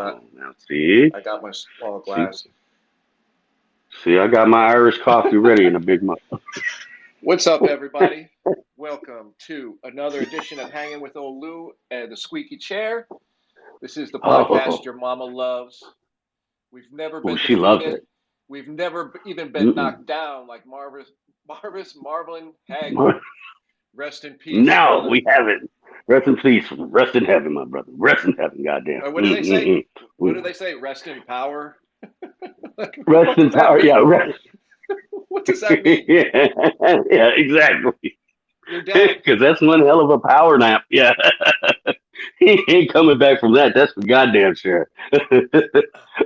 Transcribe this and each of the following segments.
but now see. I got my small glass. See, I got my Irish coffee ready in a big mug. What's up, everybody? Welcome to another edition of Hanging with Old Lew and the Squeaky Chair. This is the podcast your mama loves. We've never been she loves defeated. it. We've never even been knocked down like Marvin Hagler. Rest in peace. No, we haven't. Rest in peace. Rest in heaven, my brother. Rest in heaven, goddamn. What do they say? What do they say? Rest in power? Rest in power. Yeah, rest. What does that mean? Yeah, exactly. You're dead. Because that's one hell of a power nap. Yeah. He ain't coming back from that. That's for goddamn sure.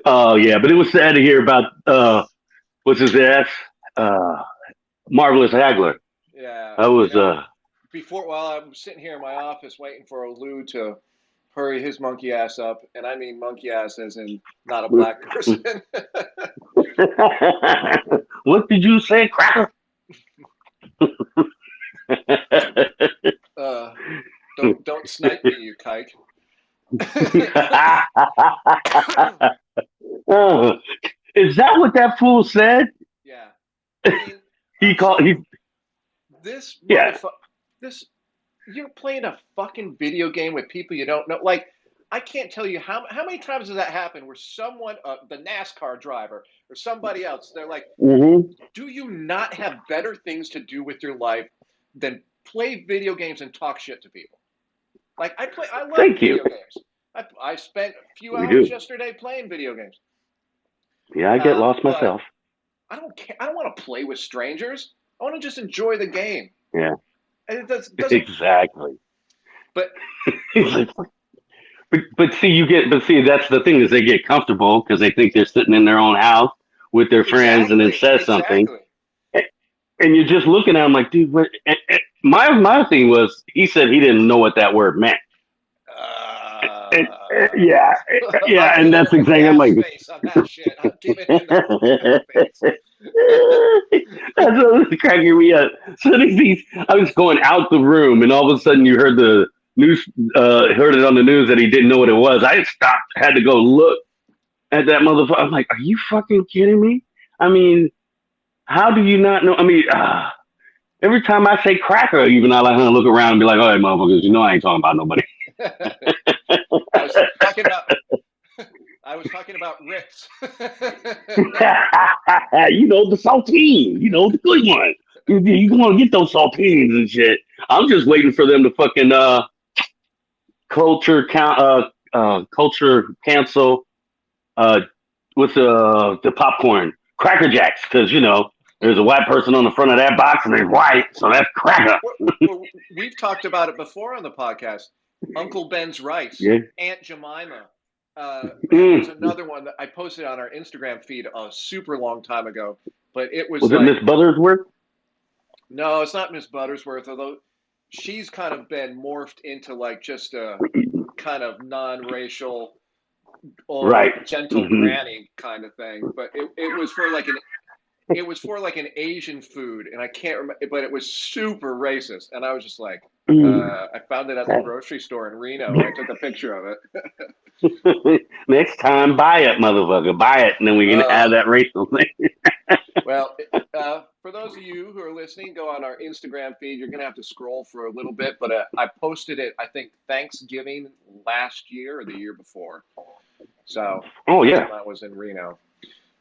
Oh, yeah. But it was sad to hear about, what's his ass? Marvelous Hagler. Yeah. That was, while I'm sitting here in my office waiting for Old Lew to hurry his monkey ass up, and I mean monkey ass as in not a black person. What did you say, cracker? Don't snipe me, you kike. Is that what that fool said? Yeah. I mean, this. You're playing a fucking video game with people you don't know. Like, I can't tell you how many times does that happen where someone, the NASCAR driver or somebody else, they're like, do you not have better things to do with your life than play video games and talk shit to people? Like, I love video games. I spent a few hours yesterday playing video games. Yeah, I get lost myself. I don't care. I don't want to play with strangers. I want to just enjoy the game. Yeah. And it exactly. But but see, that's the thing is they get comfortable because they think they're sitting in their own house with their friends and then says something. And you're just looking at him like, dude, what? My thing was, he said he didn't know what that word meant. Yeah, and that's exactly I'm like. Face on that shit. I'll give it in the face. That's what was cracking me up. So I was going out the room, and all of a sudden you heard the news, heard it on the news that he didn't know what it was. I stopped, had to go look at that motherfucker. I'm like, are you fucking kidding me? I mean, how do you not know? I mean, every time I say cracker, even I like to look around and be like, all right, motherfuckers, you know I ain't talking about nobody. I was talking about Ritz. You know, the saltine, you know, the good one. You want to get those saltines and shit. I'm just waiting for them to fucking culture cancel with the popcorn Cracker Jacks, because you know there's a white person on the front of that box and they're white, so that's cracker. We've talked about it before on the podcast. Uncle Ben's rice, Aunt Jemima. There's another one that I posted on our Instagram feed a super long time ago, but it was it Miss Buttersworth? No, it's not Miss Buttersworth, although she's kind of been morphed into like just a kind of non-racial, gentle granny kind of thing. But it was for like an Asian food, and I can't remember, but it was super racist, and I was just like, I found it at the grocery store in Reno. I took a picture of it. Next time, buy it, motherfucker. Buy it, and then we can add that racial thing. Well, for those of you who are listening, go on our Instagram feed. You're going to have to scroll for a little bit, but I posted it, I think, Thanksgiving last year or the year before. So, I was in Reno.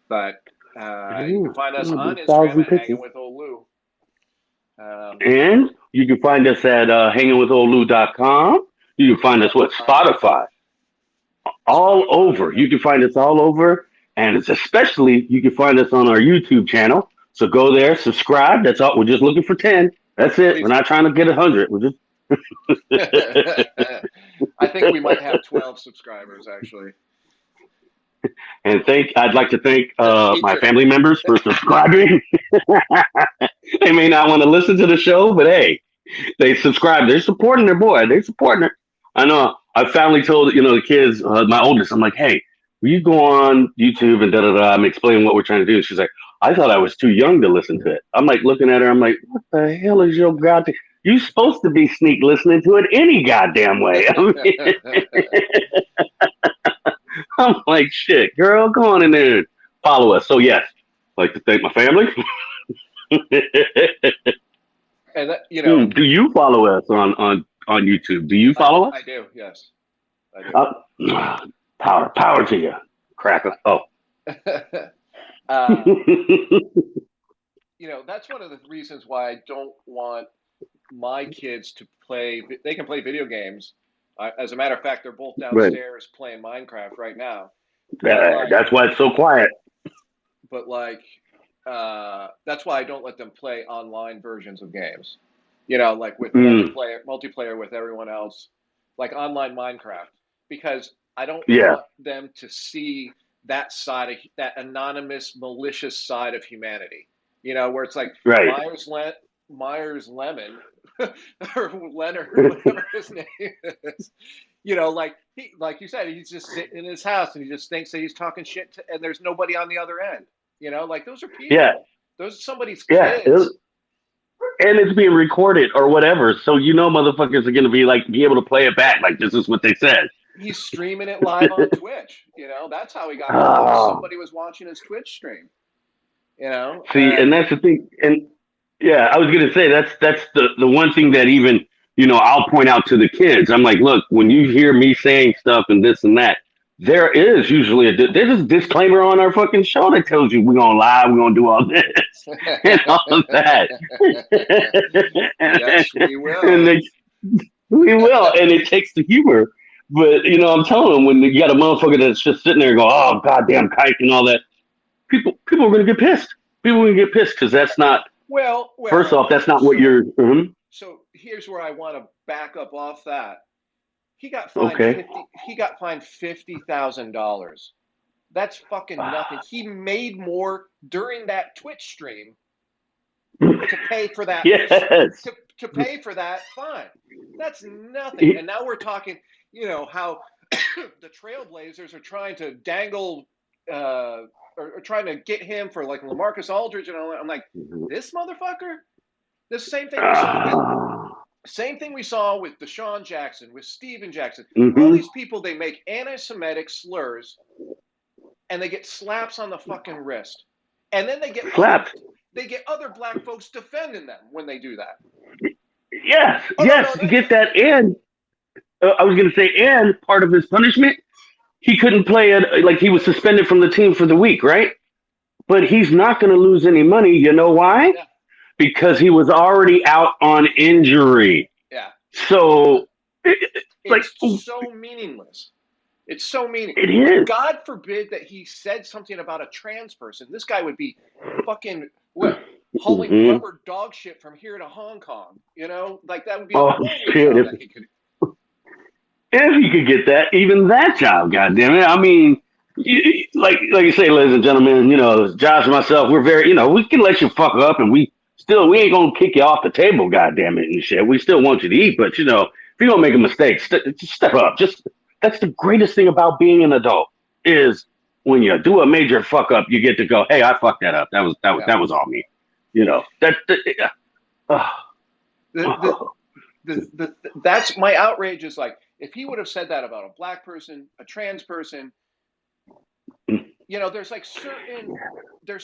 But you can find us on Instagram at Hanging with Old Lew. And you can find us at hangingwitholdlew.com. You can find us with Spotify. All over. You can find us all over. And it's especially, you can find us on our YouTube channel. So go there, subscribe. That's all. We're just looking for 10. That's it. We're not trying to get 100. We're just. I think we might have 12 subscribers, actually. And I'd like to thank my family members for subscribing. They may not want to listen to the show, but hey, they subscribe. They're supporting their boy. They're supporting it. I know. I finally told the kids, my oldest, I'm like, hey, will you go on YouTube and I'm explaining what we're trying to do. She's like, I thought I was too young to listen to it. I'm like looking at her. I'm like, what the hell is your goddamn? You're supposed to be sneak listening to it any goddamn way. I mean, I'm like, shit, girl, go on in there and follow us. So yes, I'd like to thank my family. And that, Do you follow us on YouTube? Do you follow us? I do. Yes, I do. Power to you, cracker. Oh. uh, that's one of the reasons why I don't want my kids to play. They can play video games. As a matter of fact, they're both Right. downstairs playing Minecraft right now. But That's why it's so quiet. But that's why I don't let them play online versions of games. Like with multiplayer with everyone else, like online Minecraft, because I don't want them to see that side of that anonymous, malicious side of humanity. Where it's like Myers Lemon or Leonard, whatever his name is. Like you said, he's just sitting in his house and he just thinks that he's talking shit and there's nobody on the other end. Like those are people. Yeah. Those are somebody's kids. And it's being recorded or whatever. So motherfuckers are gonna be able to play it back. Like this is what they said. He's streaming it live on Twitch. That's how he got caught. Somebody was watching his Twitch stream. See, and that's the thing. And yeah, I was gonna say that's the one thing that even I'll point out to the kids. I'm like, look, when you hear me saying stuff and this and that, there is usually there's a disclaimer on our fucking show that tells you we're gonna lie, we're gonna do all this and all of that. Yes, we will. We will, and it takes the humor. But I'm telling them, when you got a motherfucker that's just sitting there and go, oh goddamn kike and all that, people are gonna get pissed. People are gonna get pissed because that's not. Well, first off, that's not what you're. So here's where I want to back up off that. He got fined. He got fined $50,000. That's fucking nothing. He made more during that Twitch stream to pay for that. Yes. To pay for that fine. That's nothing. And now we're talking. How the Trailblazers are trying to dangle. Or trying to get him for like LaMarcus Aldridge and all that. I'm like, this motherfucker. The same thing we saw. Same thing we saw with Deshaun Jackson, with Steven Jackson. All these people, they make anti-Semitic slurs, and they get slaps on the fucking wrist, and then they get slapped. They get other black folks defending them when they do that. Yes, you get that. And I was going to say, and part of his punishment, he couldn't play it. Like he was suspended from the team for the week, right? But he's not going to lose any money. You know why? Yeah. Because he was already out on injury. Yeah. So it's so meaningless. It's so meaningless. It is. God forbid that he said something about a trans person. This guy would be fucking hauling rubber dog shit from here to Hong Kong. Like that would be shit. If he could get that, even that job, goddammit. I mean, like you say, ladies and gentlemen, Josh and myself, we're very, we can let you fuck up, and we ain't gonna kick you off the table, goddammit, and shit. We still want you to eat, but if you're gonna make a mistake, just step up. That's the greatest thing about being an adult is when you do a major fuck up, you get to go, hey, I fucked that up. That was all me. That's my outrage. Is like if he would have said that about a black person, a trans person. There's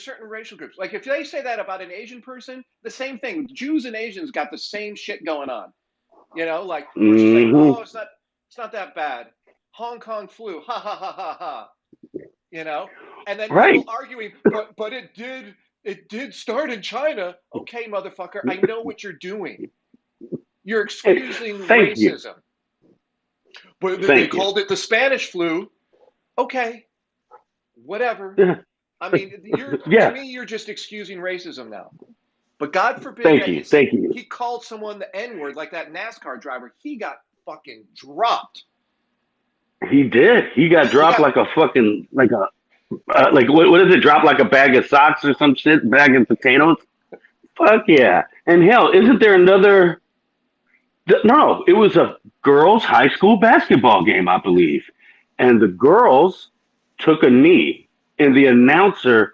certain racial groups. Like if they say that about an Asian person, the same thing. Jews and Asians got the same shit going on. Like it's not that bad. Hong Kong flu, ha ha ha ha ha. And then people arguing, but it did start in China. Okay, motherfucker, I know what you're doing. You're excusing racism. But they called it the Spanish flu. Okay. Whatever. I mean, to me, you're just excusing racism now. But God forbid he called someone the N-word, like that NASCAR driver. He got fucking dropped. He did. He got dropped like a fucking what is it? Dropped like a bag of socks or some shit, bag of potatoes. Fuck yeah! And hell, isn't there another? No, it was a girls' high school basketball game, I believe, and the girls took a knee, and the announcer,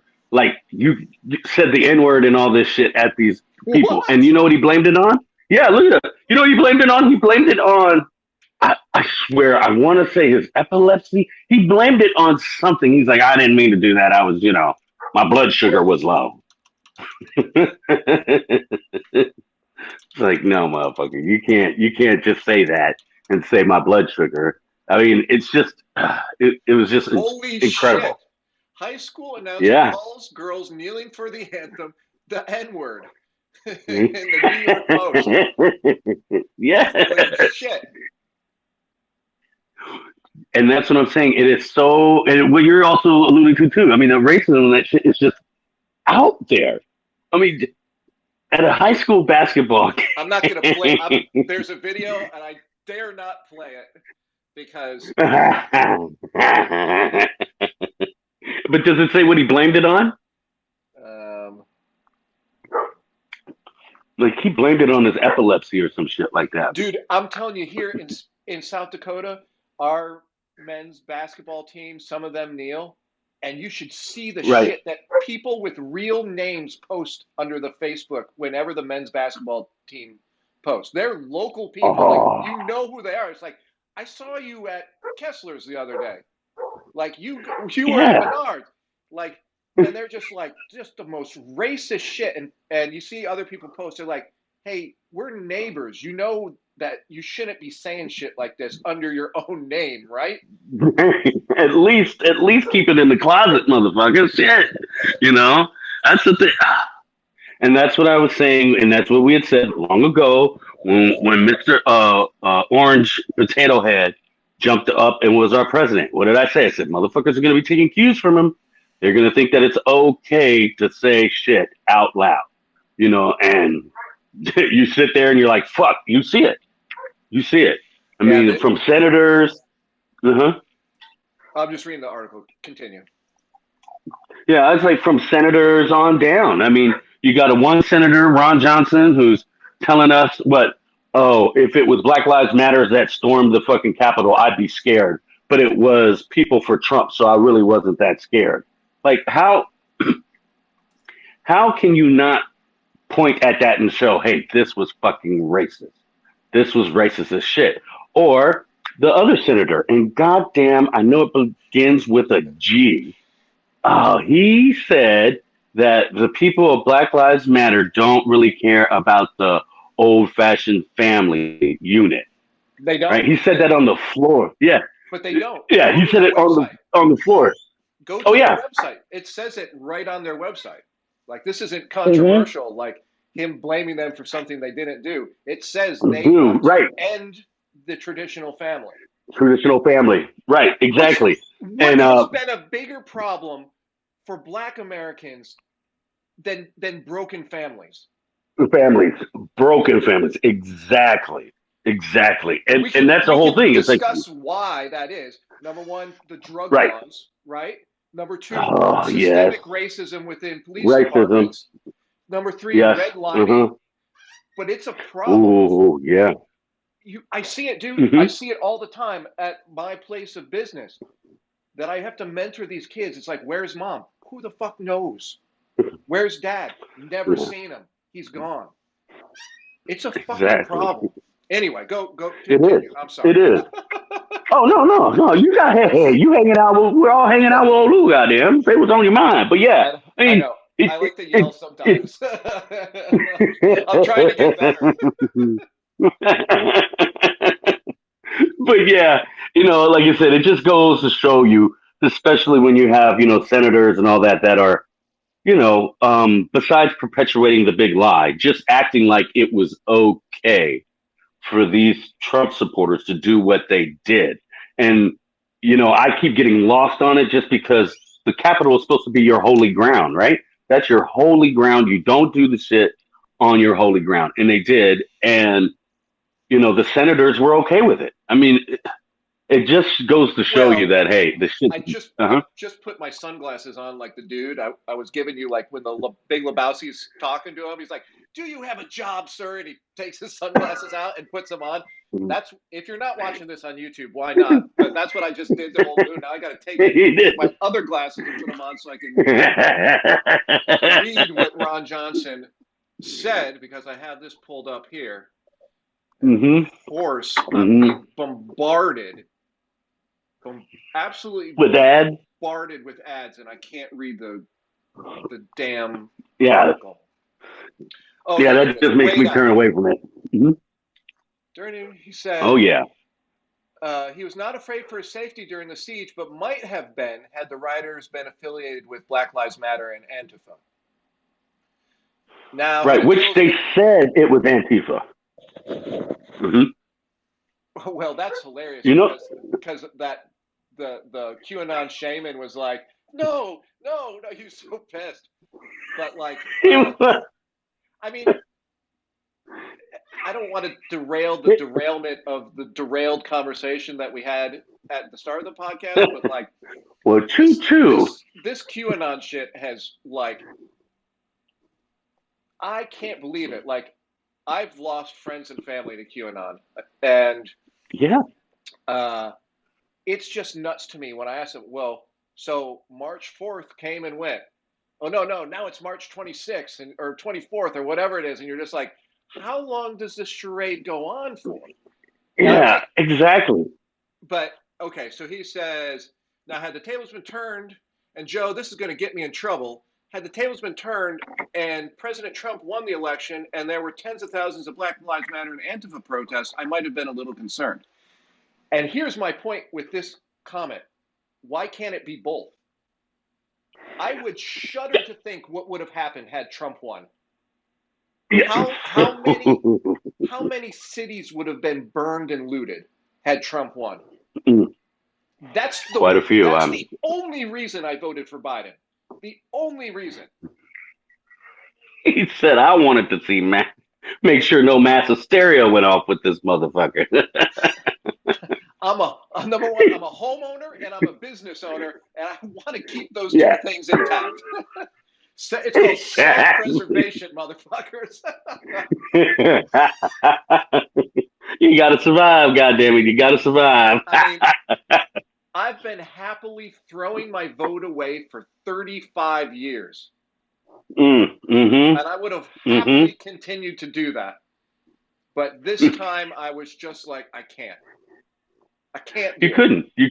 you said the N-word and all this shit at these people. What? And you know what he blamed it on? Yeah, look at that. You know what he blamed it on? He blamed it on I swear, I want to say his epilepsy. He blamed it on something. He's like, I didn't mean to do that. I was, my blood sugar was low. It's like, no, motherfucker, you can't just say that and say my blood sugar. I mean, it's just, it was just Holy incredible. shit. High school announcer Yeah. calls girls kneeling for the anthem the N-word in the New York Post. Yeah. Holy shit. And that's what I'm saying. It is so, and what you're also alluding to too. I mean, the racism and that shit is just out there. I mean, at a high school basketball game. I'm not going to play. There's a video, and I dare not play it because. But does it say what he blamed it on? Like he blamed it on his epilepsy or some shit like that. Dude, I'm telling you, here in South Dakota, our men's basketball team, some of them kneel, and you should see the shit that people with real names post under the Facebook whenever the men's basketball team posts. They're local people. Like, you know who they are. It's like, I saw you at Kessler's the other day. Like, you were at Menard. Like, and they're just like, just the most racist shit. And you see other people post, they're like, hey, we're neighbors. You know that you shouldn't be saying shit like this under your own name, right? at least keep it in the closet, motherfucker. Shit. That's the thing. And that's what I was saying, and that's what we had said long ago when Mr. Orange Potato Head jumped up and was our president. What did I say? I said, motherfuckers are going to be taking cues from him. They're going to think that it's okay to say shit out loud, and you sit there and you're like, fuck, you see it. I mean, from senators. I'm just reading the article. Continue. Yeah, it's like from senators on down. I mean, you got one senator, Ron Johnson, who's telling us if it was Black Lives Matter that stormed the fucking Capitol, I'd be scared. But it was people for Trump, so I really wasn't that scared. Like, how can you not point at that and show, hey, this was fucking racist. This was racist as shit. Or the other senator, and goddamn, I know it begins with a G. He said that the people of Black Lives Matter don't really care about the old-fashioned family unit. They don't. Right? He said that on the floor. Yeah. But they don't. Yeah, he said it on the floor. Go to their website. It says it right on their website. Like, this isn't controversial. Like him blaming them for something they didn't do. It says they want to end the traditional family. Traditional family. Right, exactly. What has been a bigger problem for Black Americans than broken families? Broken families. Exactly. And that's the whole thing. It's like, discuss why that is. Number one, the drug laws, right? Number two, systemic racism within police departments. Number three, redlining. But it's a problem. Oh, yeah. I see it, dude. I see it all the time at my place of business that I have to mentor these kids. It's like, where's mom? Who the fuck knows? Where's dad? Never seen him. He's gone. It's a fucking problem. Anyway, go. Continue. It is. I'm sorry. It is. Oh, no. You hanging out. We're all hanging out with Old Lew, goddamn. Say what's on your mind. But yeah, I know. I like to yell sometimes. I'm trying to get better. But yeah, like I said, it just goes to show you, especially when you have, senators and all that are, besides perpetuating the big lie, just acting like it was okay for these Trump supporters to do what they did. And, I keep getting lost on it just because the Capitol is supposed to be your holy ground, right? That's your holy ground. You don't do the shit on your holy ground. And they did. And, the senators were okay with it. I mean, it just goes to show you that, hey, the shit. I just put my sunglasses on like the dude I was giving you, like when the Big Lebowski's talking to him. He's like, do you have a job, sir? And he takes his sunglasses out and puts them on. That's, if you're not watching this on YouTube, why not? But that's what I just did to Old Lew. Now I got to take my other glasses and put them on so I can read what Ron Johnson said, because I have this pulled up here. force. I'm being bombarded, absolutely with ads, bombarded with ads, and I can't read the damn article. Oh, yeah, that just makes me turn away from it. He said, "Oh yeah." He was not afraid for his safety during the siege, but might have been had the rioters been affiliated with Black Lives Matter and Antifa. Now, right, which they said it was Antifa. Well, that's hilarious because that the QAnon shaman was like, no, he was so pissed. But like, I mean, I don't want to derail the derailment of the derailed conversation that we had at the start of the podcast, but like, well, this QAnon shit has like, I can't believe it. Like, I've lost friends and family to QAnon, and it's just nuts to me when I ask them, well, so March 4th came and went. Oh, no, now it's March 26th or 24th or whatever it is. And you're just like, how long does this charade go on for? Yeah, exactly. But, okay, so he says, now had the tables been turned, and Joe, this is going to get me in trouble, had the tables been turned and President Trump won the election and there were tens of thousands of Black Lives Matter and Antifa protests, I might have been a little concerned. And here's my point with this comment. Why can't it be both? I would shudder to think what would have happened had Trump won. How many cities would have been burned and looted had Trump won? That's quite a few. That's the only reason I voted for Biden. The only reason. He said, I wanted to see make sure no mass hysteria went off with this motherfucker. Number one, I'm a homeowner and I'm a business owner, and I want to keep those two things intact. So it's called self-preservation, motherfuckers. You got to survive, goddammit. You got to survive. I mean, I've been happily throwing my vote away for 35 years. And I would have happily continued to do that. But this time I was just like, I can't. You couldn't. You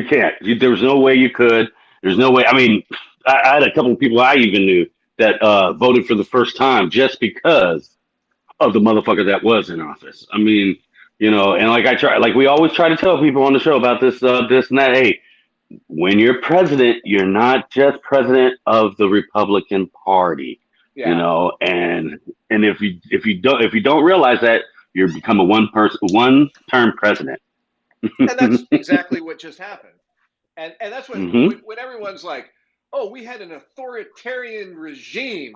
can't. There was no way you could. There's no way. I mean, I had a couple of people I even knew that voted for the first time just because of the motherfucker that was in office. I mean, and like we always try to tell people on the show about this and that. Hey, when you're president, you're not just president of the Republican Party. And if you don't realize that, you become a one-term president. And that's exactly what just happened. And that's when everyone's like, oh, we had an authoritarian regime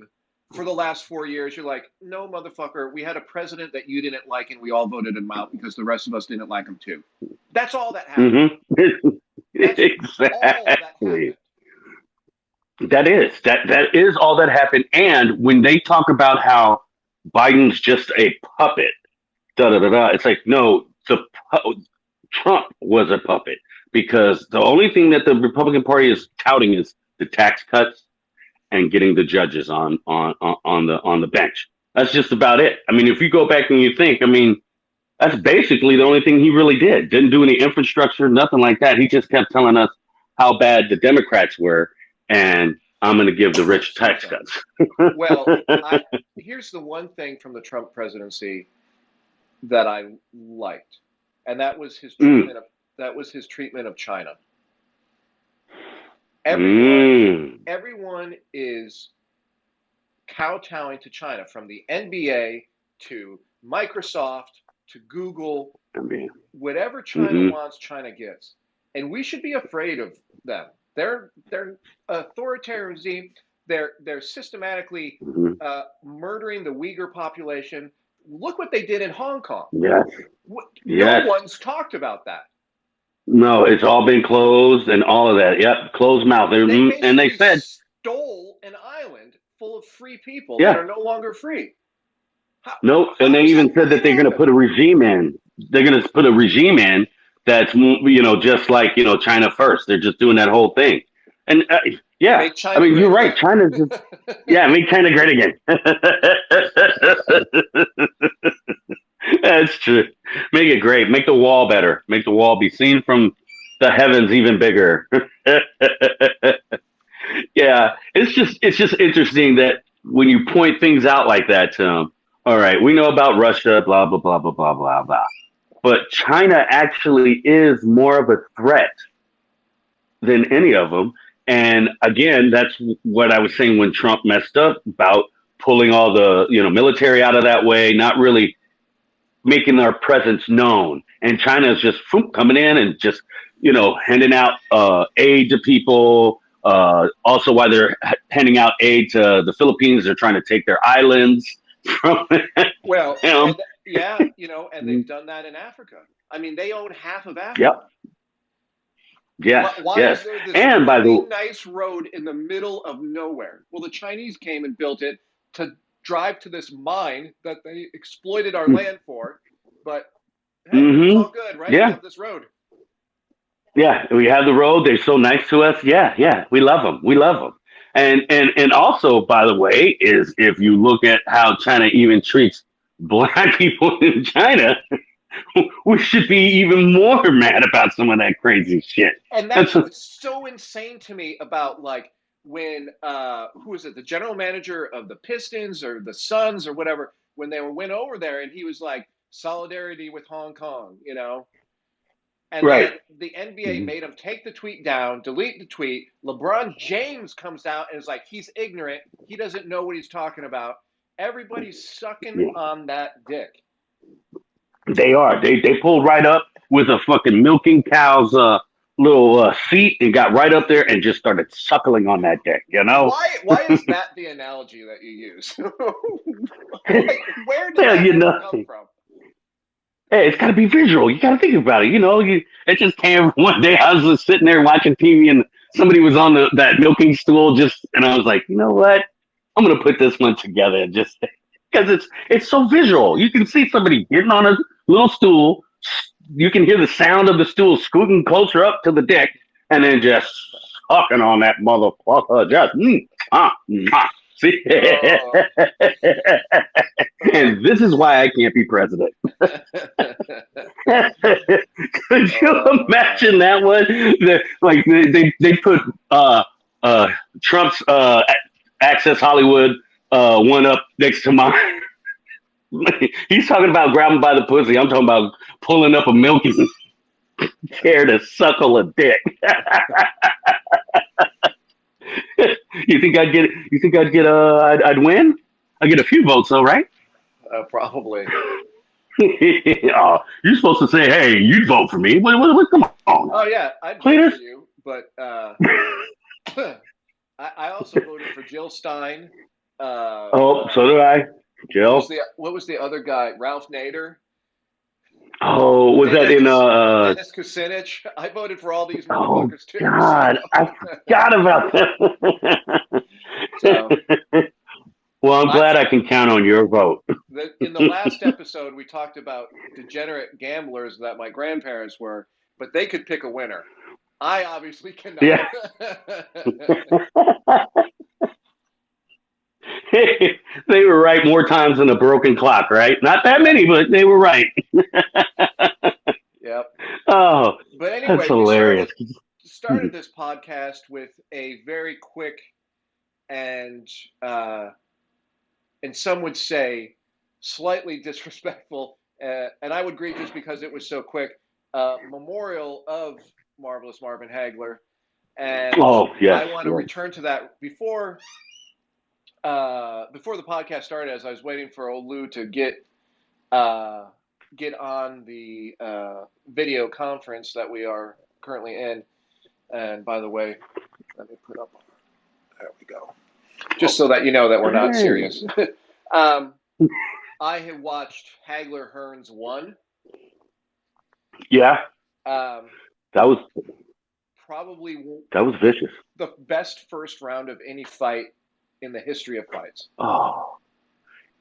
for the last 4 years. You're like, no, motherfucker, we had a president that you didn't like and we all voted him out because the rest of us didn't like him too. That's all that happened. Exactly. That is all that happened. And when they talk about how Biden's just a puppet, it's like, no, Trump was a puppet, because the only thing that the Republican Party is touting is the tax cuts and getting the judges on the bench. That's just about it. I mean, if you go back and you think, I mean, that's basically the only thing he really did. Didn't do any infrastructure, nothing like that. He just kept telling us how bad the Democrats were, and I'm going to give the rich tax cuts. Well, here's the one thing from the Trump presidency that I liked, and that was his treatment of China. Everyone is kowtowing to China, from the NBA to Microsoft to Google. Whatever China wants, China gives, and we should be afraid of them. They're authoritarian regime. They're systematically murdering the Uyghur population. Look what they did in Hong Kong. Yes. No one's talked about that. No, it's all been closed and all of that. Yep, closed mouth. And they said stole an island full of free people that are no longer free. And they even said that they're going to put a regime in. They're going to put a regime in that's just like China first. They're just doing that whole thing. And I mean, you're right. China's just, make China great again. That's true. Make it great. Make the wall better. Make the wall be seen from the heavens even bigger. Yeah, it's just interesting that when you point things out like that to them. All right, we know about Russia, blah blah blah blah blah blah blah. But China actually is more of a threat than any of them. And again, that's what I was saying when Trump messed up about pulling all the military out of that way, not really making our presence known. And China is just coming in and just handing out aid to people. Also, while they're handing out aid to the Philippines, they're trying to take their islands from Well, them. and they've done that in Africa. I mean, they own half of Africa. Yep. Yes. Why Yes. is there this And by really the nice road in the middle of nowhere? Well, the Chinese came and built it to drive to this mine that they exploited our land for. But hey, it's all good, right? We yeah. have this road. Yeah, we have the road. They're so nice to us. Yeah, yeah, we love them. We love them. And also, by the way, is if you look at how China even treats black people in China, we should be even more mad about some of that crazy shit. And that's what's so insane to me about like when who was it, the general manager of the Pistons or the Suns or whatever, when they went over there and he was like solidarity with Hong Kong, And right. then the NBA made him take the tweet down, delete the tweet. LeBron James comes out and is like, he's ignorant. He doesn't know what he's talking about. Everybody's sucking on that dick. They are. They pulled right up with a fucking milking cow's little seat and got right up there and just started suckling on that dick. Why is that the analogy that you use? Like, where did that come from? Hey, it's got to be visual. You got to think about it. It just came one day. I was just sitting there watching TV, and somebody was on that milking stool. And I was like, you know what? I'm gonna put this one together just because it's so visual. You can see somebody getting on a little stool. You can hear the sound of the stool scooting closer up to the dick, and then just sucking on that motherfucker. Just See? And this is why I can't be president. Could you imagine that one? They put Trump's Access Hollywood one up next to mine. He's talking about grabbing by the pussy. I'm talking about pulling up a milking chair to suckle a dick. You think I'd get? You think I'd get? I'd win. I get a few votes, though, right? Probably. Oh, you're supposed to say, "Hey, you'd vote for me." What, come on. Oh yeah, I'd vote for you, but I also voted for Jill Stein. So do I. Jill. What was the other guy? Ralph Nader. Oh, was that in Dennis Kucinich? I voted for all these motherfuckers too. God, I forgot about that. So, well, I'm glad I can count on your vote. In the last episode, we talked about degenerate gamblers that my grandparents were, but they could pick a winner. I obviously cannot. Yeah. They were right more times than a broken clock, right? Not that many, but they were right. Yep. Oh, but anyway, that's hilarious. Started this podcast with a very quick and some would say slightly disrespectful, and I would agree just because it was so quick, memorial of Marvelous Marvin Hagler. And I want to return to that before the podcast started, as I was waiting for Old Lew to get on the video conference that we are currently in. And by the way, let me put up. There we go. Just so that you know that we're not serious. I have watched Hagler Hearns 1. Yeah. That was vicious. The best first round of any fight in the history of fights. Oh,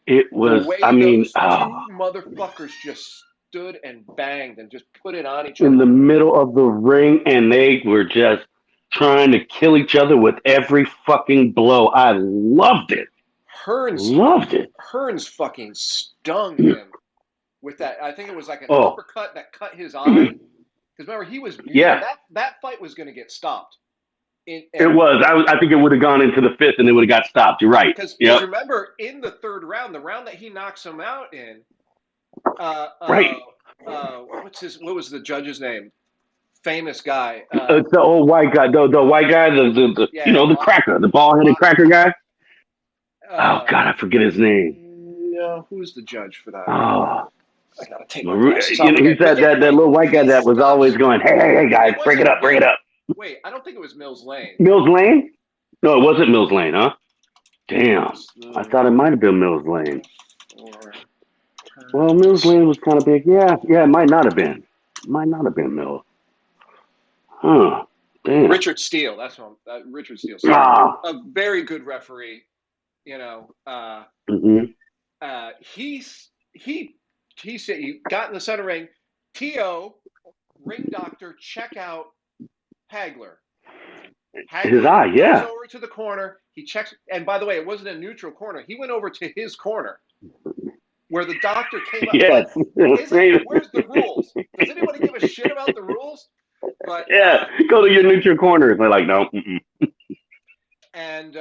it was. The way those two motherfuckers just stood and banged and just put it on each other in the middle of the ring, and they were just trying to kill each other with every fucking blow. I loved it. Hearns loved it. Hearns fucking stung him with that. I think it was like an Oh, uppercut that cut his eye. Because remember, he was bleeding. yeah, That fight was going to get stopped. it was. I think it would have gone into the fifth, and it would have got stopped. You're right. Because Yep. remember, in the third round, the round that he knocks him out in, Right. What was the judge's name? Famous guy. It's the old white guy, the white guy, the the cracker, the ball-headed cracker guy. Oh God, I forget his name. No, who's the judge for that? Oh, I gotta take my glasses off. he's that little white guy that was always going, hey guys, bring it up. Wait, I don't think it was Mills Lane. Mills Lane? No, it wasn't Mills Lane, huh? Damn, I thought it might have been Mills Lane. Well, Mills Lane was kind of big. Yeah, it might not have been. Mills. Huh. Damn. Richard Steele, that's one. Richard Steele. A very good referee. He said he got in the center ring. T.O. ring doctor, check out Hagler. His eye, yeah. Goes over to the corner. He checks, and by the way, it wasn't a neutral corner. He went over to his corner, where the doctor came up. Yes. Where's the rules? Does anybody give a shit about the rules? But go to your neutral corner. They're like, no. And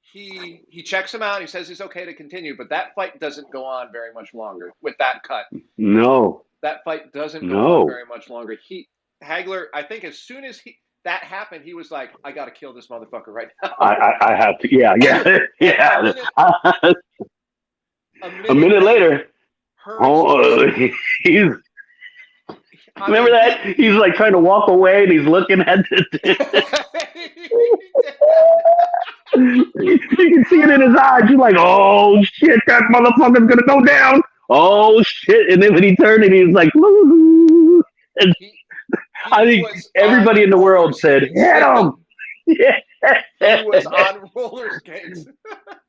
he checks him out. He says he's okay to continue, but that fight doesn't go on very much longer with that cut. No, that fight doesn't go on very much longer. Hagler, I think, as soon as that happened, he was like, I got to kill this motherfucker right now. I have to. Yeah. A minute later, he's. Remember that? He's like trying to walk away and he's looking at it. You can see it in his eyes. He's like, oh shit, that motherfucker's gonna go down. Oh shit. And then when he turned and he's like, and I think everybody in the world said, hit him. Yeah. He was on roller skates.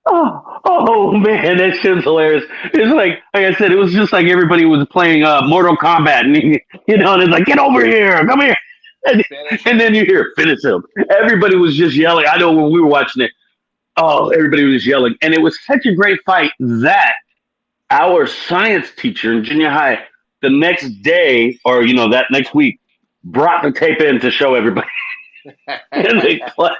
Oh man, that shit's hilarious. It's like I said, it was just like everybody was playing Mortal Kombat, and and it's like, get over here, come here, and then you hear finish him. Everybody was just yelling. I know when we were watching it, everybody was yelling, and it was such a great fight that our science teacher in junior high, the next day or that next week, brought the tape in to show everybody. In the class.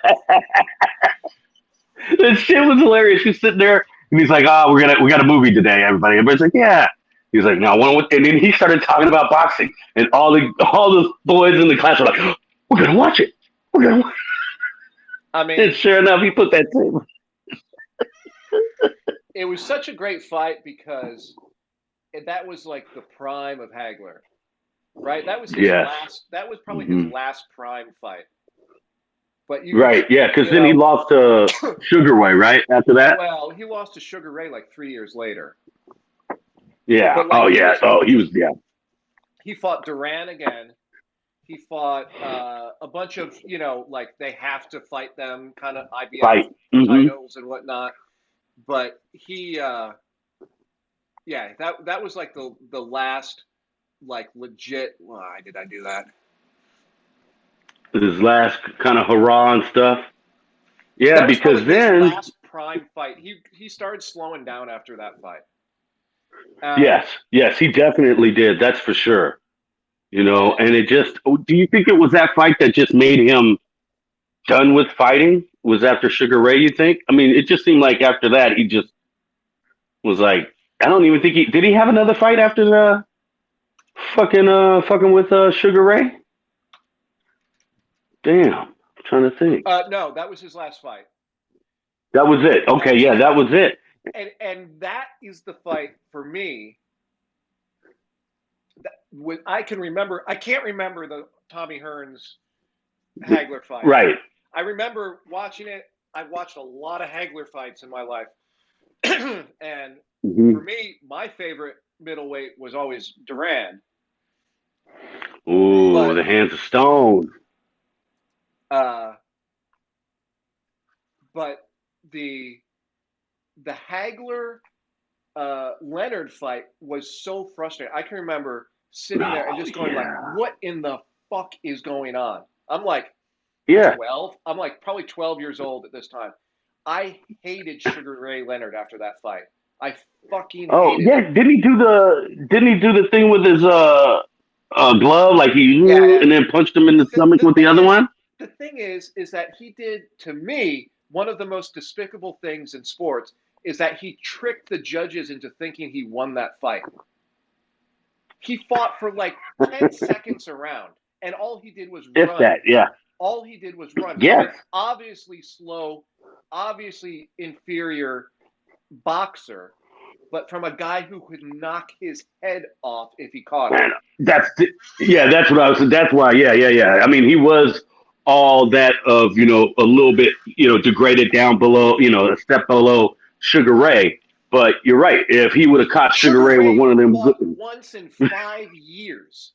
That shit was hilarious. He's sitting there and he's like, we got a movie today, everybody. Everybody's like, yeah. He's like, no, and then he started talking about boxing, and all the boys in the class were like, we're gonna watch it. I mean, and sure enough, he put that tape. It was such a great fight because that was like the prime of Hagler, right? That was his last. That was probably his last prime fight. But because then he lost to Sugar Ray, right? After that? Well, he lost to Sugar Ray like 3 years later. Yeah. He was. He fought Duran again. He fought a bunch of, like they have to fight them kind of IBF titles and whatnot. But he, that was like the last, like legit. Why did I do that? His last kind of hurrah and stuff. Yeah, because then his last prime fight, he started slowing down after that fight. Yes, he definitely did. That's for sure. And it just. Do you think it was that fight that just made him done with fighting? Was after Sugar Ray? You think? I mean, it just seemed like after that he just was like. I don't even think did he have another fight after the fucking with Sugar Ray? Damn, I'm trying to think. No, that was his last fight. That was it. Okay, yeah, that was it. And that is the fight for me. I can remember. I can't remember the Tommy Hearns Hagler fight. Right. I remember watching it. I've watched a lot of Hagler fights in my life, and for me, my favorite middleweight was always Duran. Ooh, the hands of stone. But the Hagler Leonard fight was so frustrating. I can remember sitting there and just going like, "What in the fuck is going on?" I'm like, 12. I'm like probably 12 years old at this time. I hated Sugar Ray Leonard after that fight. I fucking Oh hated yeah, it. didn't he do the thing with his glove, like he Yeah, and then punched him in the the stomach the with the thing other is, one? that he did to me one of the most despicable things in sports is that he tricked the judges into thinking he won that fight. He fought for like 10 seconds around, and all he did was If run. that, yeah. All he did was run from Yes. an obviously slow, obviously inferior boxer, but from a guy who could knock his head off if he caught him. Man, that's what I was. That's why. Yeah. I mean, he was all that of a little bit degraded down below a step below Sugar Ray. But you're right. If he would have caught Sugar Sugar Ray with Ray one of them, fought once in 5 years.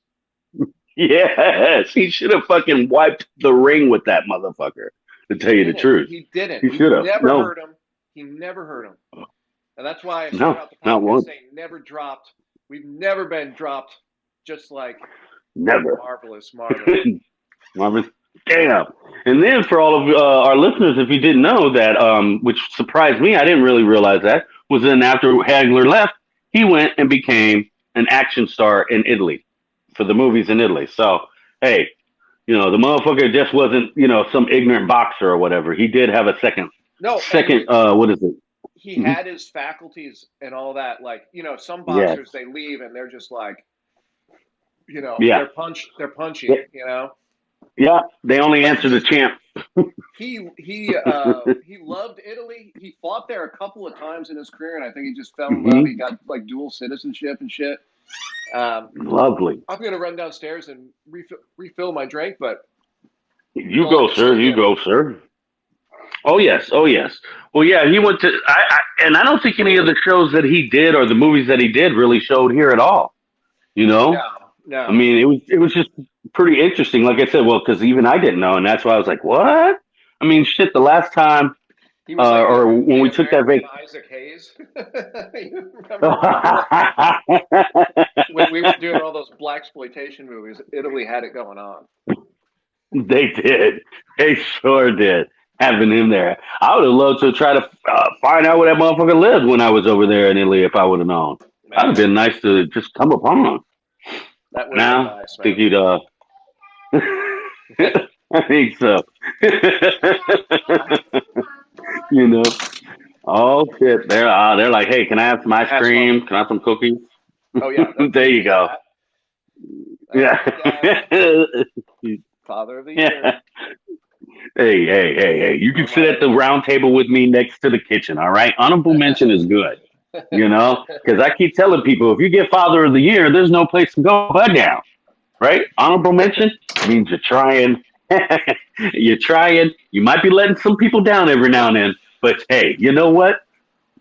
yes, he should have fucking wiped the ring with that motherfucker. To He tell you the didn't. truth, He didn't. he He should have. never No, hurt him. He never hurt him. And that's why I start no, out the not podcast once. saying never dropped. We've never been dropped just like Never. Marvelous Marvin. Marvin. Damn. And then for all of our listeners, if you didn't know that, which surprised me, I didn't really realize that, was then after Hagler left, he went and became an action star in Italy for the movies in Italy. So, hey, the motherfucker just wasn't, some ignorant boxer or whatever. He did have a No, second, what is it? he Mm-hmm. had his faculties and all that. Like, some Yes. boxers, they leave and they're just like, Yeah. they're punchy, Yeah. They only But answer the champ. he loved Italy. He fought there a couple of times in his career, and I think he just fell in love. Mm-hmm. He got like dual citizenship and shit. Lovely. I'm gonna run downstairs and refill my drink, but You go, sir. You go, sir. Oh yes, oh yes. Well, yeah, he went to. And I don't think any of the shows that he did or the movies that he did really showed here at all. No. I mean, it was just pretty interesting. Like I said, well, because even I didn't know, and that's why I was like, what? I mean, shit. The last time, he was like or when we took that vacation, Isaac Hayes. You remember when we were doing all those blaxploitation movies? Italy had it going on. They did. They sure did. Having him there, I would have loved to try to find out where that motherfucker lived when I was over there in Italy. If I would have known, that'd have been nice to just come upon him. That would have been nice, man. Think you'd I think so. Oh shit! They're like, hey, can I have some ice cream? Can I have some cookies? Oh yeah, there you go. Yeah. Father of the year. Hey! You can sit at the round table with me next to the kitchen. All right. Honorable mention is good. Because I keep telling people, if you get Father of the Year, there's no place to go but down. Right? Honorable mention means you're trying. You're trying. You might be letting some people down every now and then, but hey, you know what?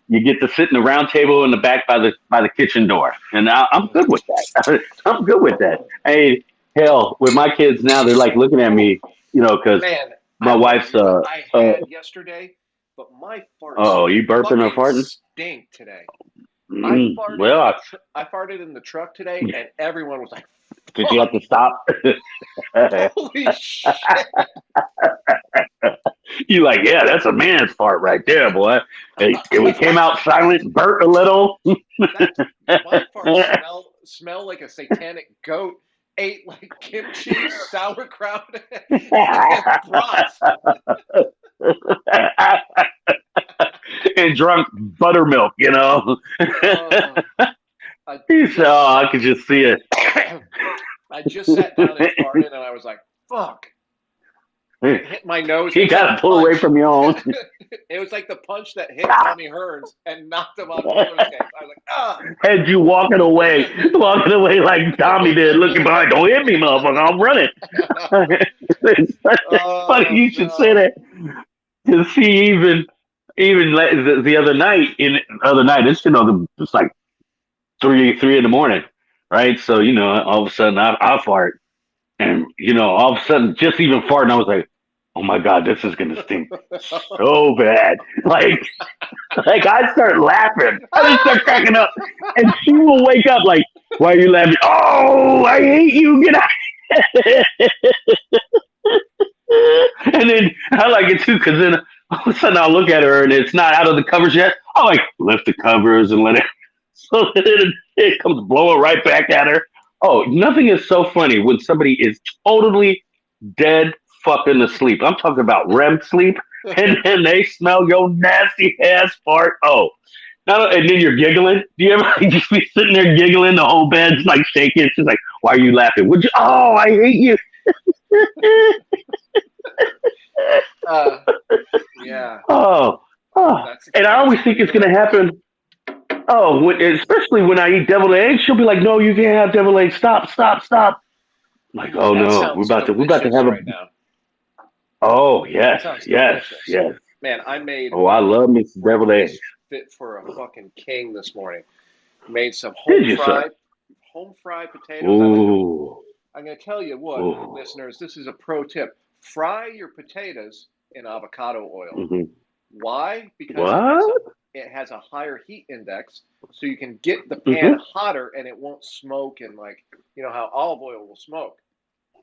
You get to sit in the round table in the back by the kitchen door, and I'm good with that. I'm good with that. Hey, hell, with my kids now, they're like looking at me, because my wife's. I had yesterday, but my farts. Oh, you burping or farting? Stink today. I farted in the truck today, and everyone was like, "Did you have to stop?" Holy shit! You like, yeah, that's a man's fart right there, boy. Hey, we came out silent, burped a little. My farts smell like a satanic goat ate like kimchi, sauerkraut, and broth. And drunk buttermilk, I could just see it. I just sat down and farted, and I was like, fuck. It hit my nose. You got to pull away from your own. It was like the punch that hit Tommy Hearns and knocked him on roller skates. I was like, ah. Had you walking away like Tommy did, looking behind. Don't hit me, motherfucker. I'm running. It's funny you should say that. To see even the other night, it's like 3 in the morning, right? So, all of a sudden I fart. And, all of a sudden, just even farting, I was like, oh my God, this is going to stink so bad. Like I start laughing. I just start cracking up. And she will wake up like, why are you laughing? Oh, I hate you. Get out. And then I like it too, because then all of a sudden I'll look at her and it's not out of the covers yet. I like lift the covers and let it, so that it comes blowing right back at her. Oh, nothing is so funny when somebody is totally dead fucking asleep. I'm talking about REM sleep, and then they smell your nasty ass fart. Oh, and then you're giggling. Do you ever just be sitting there giggling? The whole bed's like shaking. She's like, "Why are you laughing? Would you? Oh, I hate you." Yeah. Oh, and I always think it's gonna happen. Oh, especially when I eat deviled eggs, she'll be like, "No, you can't have deviled eggs. Stop, stop, stop." I'm like, oh That no, sounds we're about to delicious have a. right now. Oh That yes, sounds yes, delicious. yes. Man, I made Oh, I love me some deviled eggs. breakfast fit for a fucking king this morning. Made some Did you, sir? home fried potatoes. Ooh, I'm gonna tell you what, ooh. listeners, this is a pro tip. Fry your potatoes in avocado oil. Mm-hmm. Why? Because What? it has a higher heat index, so you can get the pan Mm-hmm. hotter and it won't smoke, and like you know how olive oil will smoke.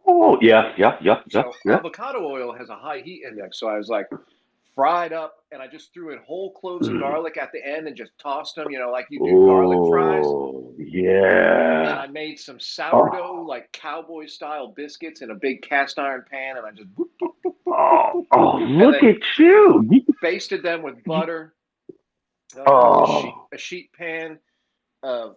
Oh yeah, yeah, yeah, yeah, So yeah. avocado oil has a high heat index. So I was like fried up, and I just threw in whole cloves of Mm. garlic at the end and just tossed them, like you do garlic fries. Oh And yeah. I made some sourdough, Oh, like cowboy style biscuits in a big cast iron pan, and I just boop, boop, boop, boop, boop, oh, boop, boop, oh! boop, and Look then at you. basted them with butter. I used Oh, a sheet pan of oh,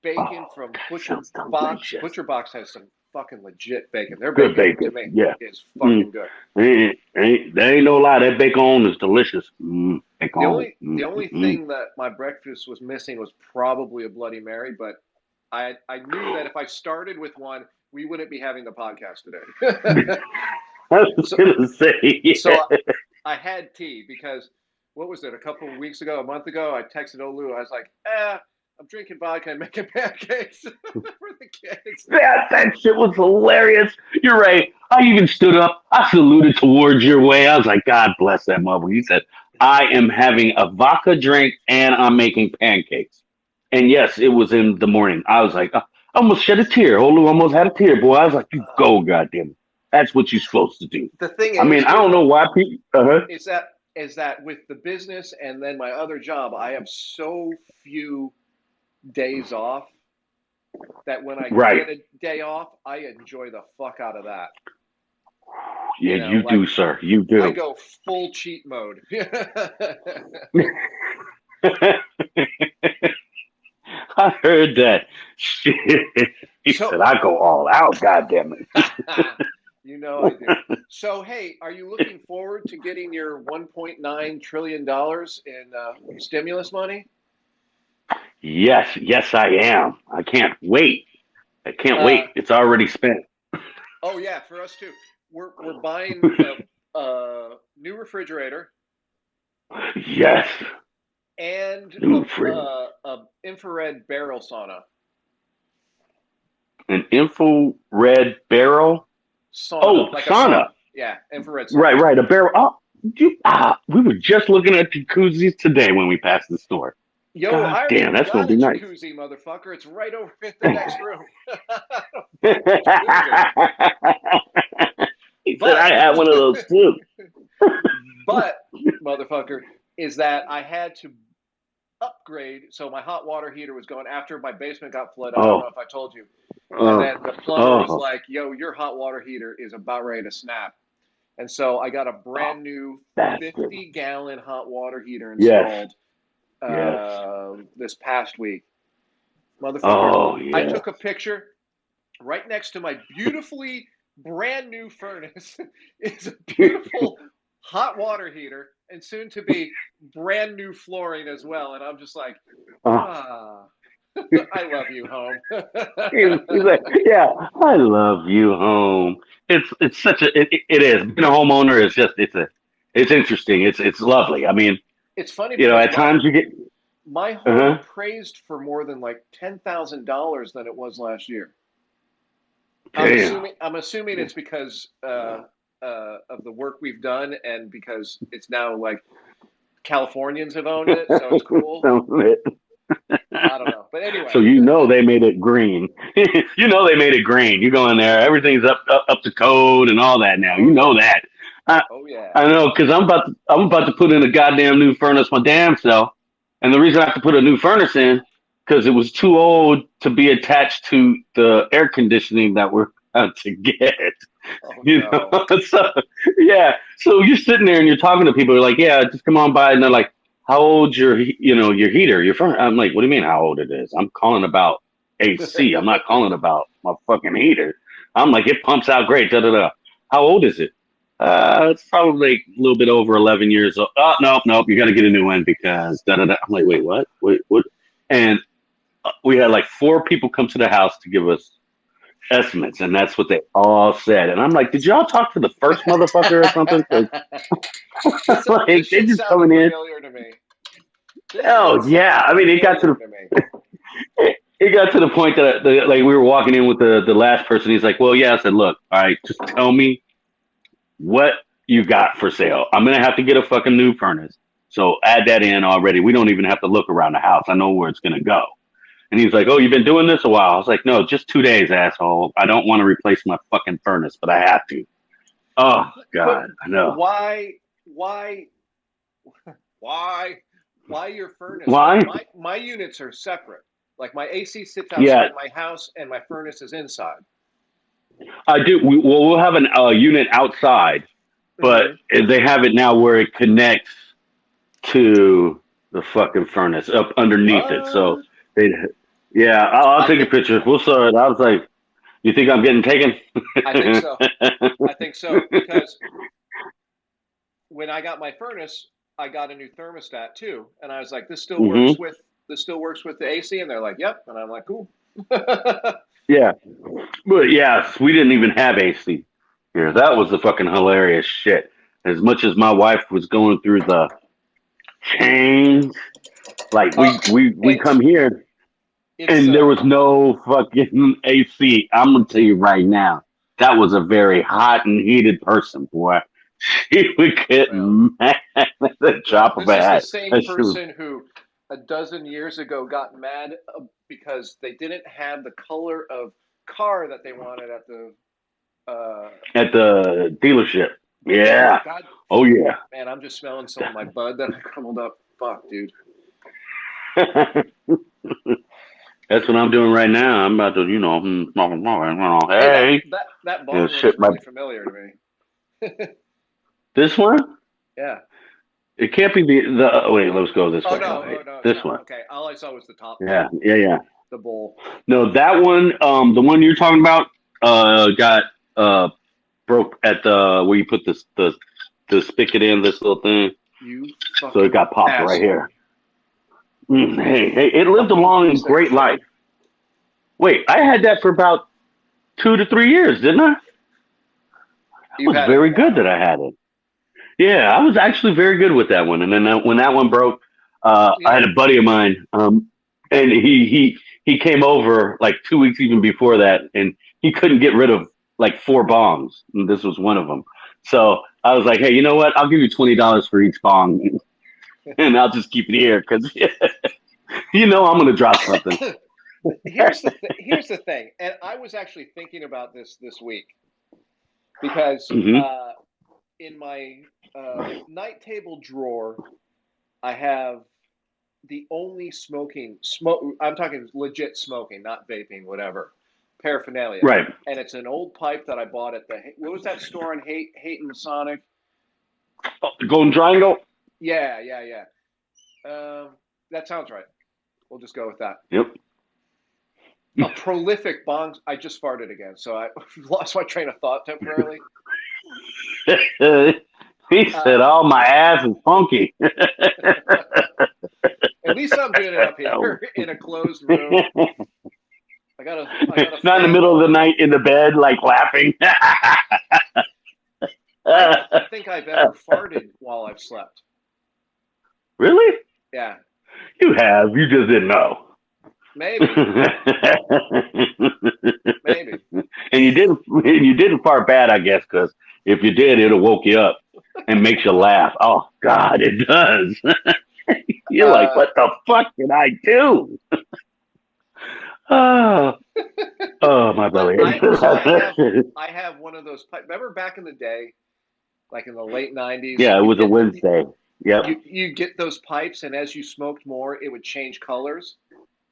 bacon from that Butcher sounds Box. delicious. Butcher Box has some fucking legit bacon. Their Good bacon to bacon. me Yeah. is Mm. fucking good. There ain't no lie. That bacon is delicious. Bacon. The only thing that my breakfast was missing was probably a Bloody Mary, but I knew that if I started with one, we wouldn't be having the podcast today. I was so gonna say, so yeah. I had tea because what was it? A couple of weeks ago, a month ago, I texted Old Lew. I was like, I'm drinking vodka and making pancakes for the kids. That shit was hilarious. You're right. I even stood up. I saluted towards your way. I was like, God bless that mother. He said, I am having a vodka drink and I'm making pancakes. And yes, it was in the morning. I was like, I almost shed a tear. Olu almost had a tear, boy. I was like, you go, goddamn it. That's what you're supposed to do. The thing I mean, is I with don't know why people. is that is that with the business and then my other job, I have so few days off that when I Right. get a day off, I enjoy the fuck out of that. Yeah, you Like do, sir. You I do. go full cheat mode. I heard that. Shit. He So, said, I go all out, goddamn it. I do. So, hey, are you looking forward to getting your $1.9 trillion in stimulus money? Yes, yes, I am. I can't wait. I can't Uh, wait. It's already spent. oh yeah, for us too. We're buying a new refrigerator Yes. and New fridge. a infrared barrel sauna. An infrared barrel. Sauna, Oh, like a sauna. sauna. Yeah, infrared Right, sauna. right. A barrel. Oh, we were just looking at jacuzzis today when we passed the store. Yo, God I already damn, that's going got a to be nice. jacuzzi, motherfucker. It's right over in the next room. I don't know what you're doing. He said, But, I had one of those too. but, motherfucker, is that I had to upgrade. So my hot water heater was going after my basement got flooded. I don't know Oh, if I told you. And oh, then the plumber was oh, like, yo, your hot water heater is about ready to snap. And so I got a oh, brand new bastard. 50-gallon hot water heater Yes, installed yes. this past week. Motherfucker, Oh, I yeah. took a picture right next to my beautifully brand new furnace. It's a beautiful hot water heater and soon to be brand new flooring as well. And I'm just like, Oh. ah, I love you, home. He's like, yeah, I love you, home. It's such a it is being a homeowner is just it's interesting. It's lovely. I mean, It's funny because at times you get my home uh appraised for more than like $10,000 than it was last year. damn. I'm assuming it's because of the work we've done and because it's now like Californians have owned it, so it's cool. I don't know, but So anyway. they made it green. They made it green. You go in there, everything's up to code and all that now. Oh You know yeah, that. I oh yeah. I know because I'm about to put in a goddamn new furnace my damn self. And the reason I have to put a new furnace in because it was too old to be attached to the air conditioning that we're about to get. Oh You know, no. so yeah. So you're sitting there and you're talking to people. You're like, yeah, just come on by, and they're like, how old's your heater, your furnace? I'm like, what do you mean how old it is? I'm calling about AC. I'm not calling about my fucking heater. I'm like, it pumps out great. Da da da. How old is it? It's probably like a little bit over 11 years old. Oh, nope. You got to get a new one because da da da. I'm like, wait, what? Wait, what? And we had like 4 people come to the house to give us estimates, and that's what they all said. And I'm like, did y'all talk to the first motherfucker or something? 'Cause, This like they shit just sounded coming in. familiar to me. This shit Oh yeah, sounded I mean, familiar to me. it got to the point that like we were walking in with the last person. He's like, well, yeah. I said, look, all right, just tell me what you got for sale. I'm gonna have to get a fucking new furnace, so add that in already. We don't even have to look around the house. I know where it's gonna go. And he's like, oh, you've been doing this a while. I was like, no, just 2 days, asshole. I don't want to replace my fucking furnace, but I have to. Oh But God, I know. why, why, why your furnace? Like Why? my units are separate. Like my AC sits Yeah, outside my house and my furnace is inside. I do. We'll have an unit outside, but Hmm. they have it now where it connects to the fucking furnace up underneath it. So What? they, yeah, I'll I take a think picture. We'll saw it. I was like, you think I'm getting taken? I think so. I think so because when I got my furnace, I got a new thermostat too, and I was like, hmm this still works with the AC, and they're like, yep, and I'm like, cool. Yeah, but yes, we didn't even have AC here. That was the fucking hilarious shit. As much as my wife was going through the change, like uh, we come it's here it's and there was no fucking AC. I'm gonna tell you right now, that was a very hot and heated person, boy. She would get well, mad at the drop of a this is the hat. same That shit was, person who a dozen years ago got mad because they didn't have the color of car that they wanted at the at the dealership. yeah. Yeah. God, Oh yeah. man, I'm just smelling some of my bud that I crumbled up. Fuck, dude. That's what I'm doing right now. I'm about to, Hey, hey, that you know, bong looks shit. My really familiar to me. this one. Yeah. It can't be the. Wait, let's go this Oh way. no, Wait, oh no, it's this not. one. Okay, all I saw was the top part, Yeah. the bowl. No, that one. The one you're talking about. Got broke at the where you put the spigot in this little thing. You So it fucking got popped right asshole. here. Hey, it lived a Fucking long, piece of great shit. life. Wait, I had that for about 2 to 3 years, didn't I? That You've was had it a very good that while. I had it. Yeah, I was actually very good with that one. And then when that one broke, I Yeah. had a buddy of mine, and he came over like 2 weeks even before that, and he couldn't get rid of like 4 bongs. And this was one of them. So I was like, hey, you know what? I'll give you $20 for each bong, and I'll just keep it here because I'm gonna drop something. Here's the thing, and I was actually thinking about this week because hmm in my night table drawer I have the only smoke. I'm talking legit smoking, not vaping, whatever paraphernalia, Right. and it's an old pipe that I bought at the what was that store in Hayton Masonic? Oh, Golden Triangle. Yeah. That sounds right. We'll just go with that. Yep. A prolific bong. I just farted again, so I lost my train of thought temporarily. He said, Uh, "Oh, my ass is funky." at least I'm doing it up here in a closed room. I got a Not in the fan middle of the going. night in the bed, like laughing. I don't think I've ever farted while I've slept. Really? Yeah, You have. You just didn't know. maybe, maybe. And you didn't fart bad, I guess, because if you did, it'll woke you up and makes you laugh. Oh God, it does. You're like, Uh, what the fuck did I do? Oh, oh, my but belly. I have one of those. Remember back in the day, like in the late '90s, Yeah, it you'd was a get Wednesday. Yep. You get those pipes, and as you smoked more, it would change colors.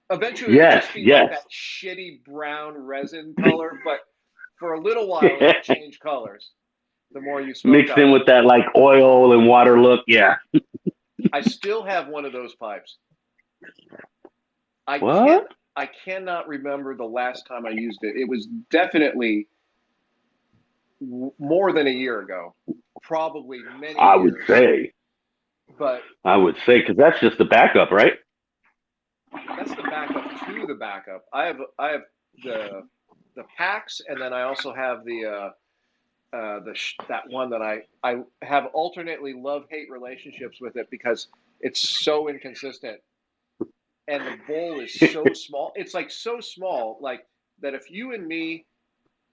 Eventually, it would Yes, just be like yes. that shitty brown resin color, but for a little while, it would change colors the more you smoked Mixed out in of it. with that like oil and water look. Yeah. I still have one of those pipes. I can What? I cannot remember the last time I used it. It was definitely more than a year ago, probably many I would years. say. But I would say because that's just the backup, right? that's the backup to the backup. I have the packs, and then I also have that one that I have alternately love hate relationships with it because it's so inconsistent, and the bowl is so small. It's like so small, like that if you and me,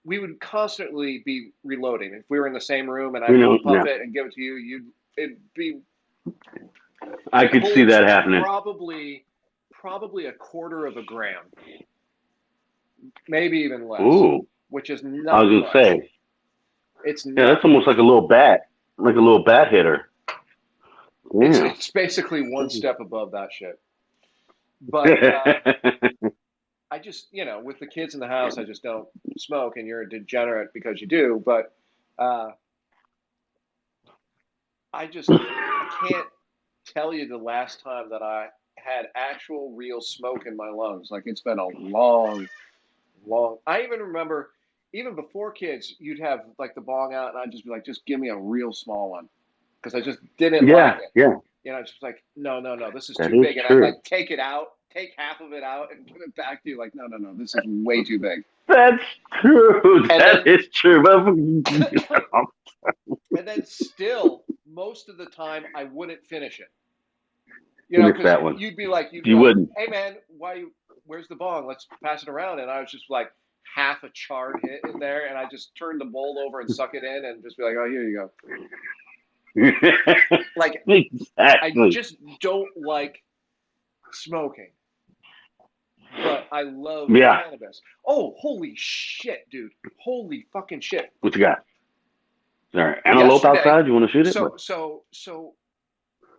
we would constantly be reloading. If we were in the same room and I puff Yeah. it and give it to you, it'd be. I It could see holds that happening. probably a quarter of a gram, maybe even less, Ooh. which is I was not gonna much. say. It's Yeah, that's not almost like much. a little bat. Like a little bat hitter. Yeah. It's basically one step above that shit. But I just, with the kids in the house, I just don't smoke, and you're a degenerate because you do. But uh, I can't tell you the last time that I had actual real smoke in my lungs. Like it's been a long, long. I even remember, even before kids, you'd have like the bong out, and I'd just be like, just give me a real small one, because I just didn't like Yeah, it. yeah. Just like, no, no, no, this is That too is big. And I'd true. like take it out, take half of it out and give it back to you. Like, no, no, no, this is way too big. That's true. And That then, is true. and then still, most of the time, I wouldn't finish it. Finish Because that one. you'd be You like, wouldn't. hey man, where's the bong? Let's pass it around. And I was just like half a charred hit in there. And I just turn the bowl over and suck it in and just be like, oh, here you go. Like, I Exactly. just don't like smoking, but I love Yeah. cannabis. Oh, holy shit, dude! Holy fucking shit! What you got? Sorry. Antelope Yesterday, outside? You want to shoot it? so so so.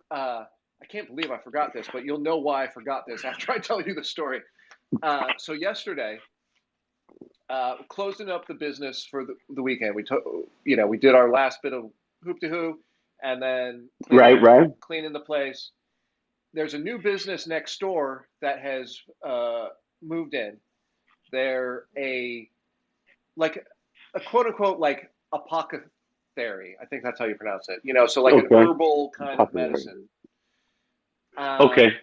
I can't believe I forgot this, but you'll know why I forgot this after I tell you the story. So yesterday, closing up the business for the weekend, we did our last bit of hoop to hoop, and then Right, right. cleaning the place. There's a new business next door that has moved in. They're like a quote unquote like apothecary. I think that's how you pronounce it. So like an Okay. herbal kind of medicine. Okay.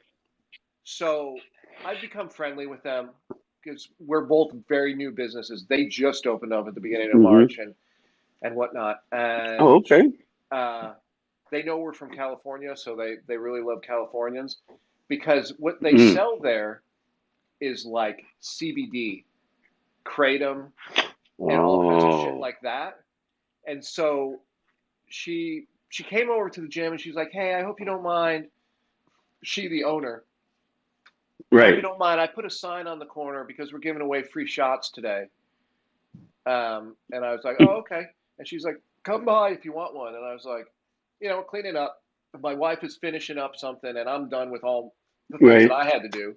So I've become friendly with them because we're both very new businesses. They just opened up at the beginning of Mm-hmm. March and whatnot. Oh, And okay. they know we're from California, so they really love Californians because what they Mm. sell there is like CBD, kratom, and all kinds of shit Oh. like that. And so she came over to the gym and she's like, "Hey, I hope you don't mind." She, the owner, I hope you Right. don't mind. I put a sign on the corner because we're giving away free shots today. And I was like, "Oh, okay." And she's like, "Come by if you want one." And I was like, cleaning up. My wife is finishing up something, and I'm done with all the things that Right. I had to do.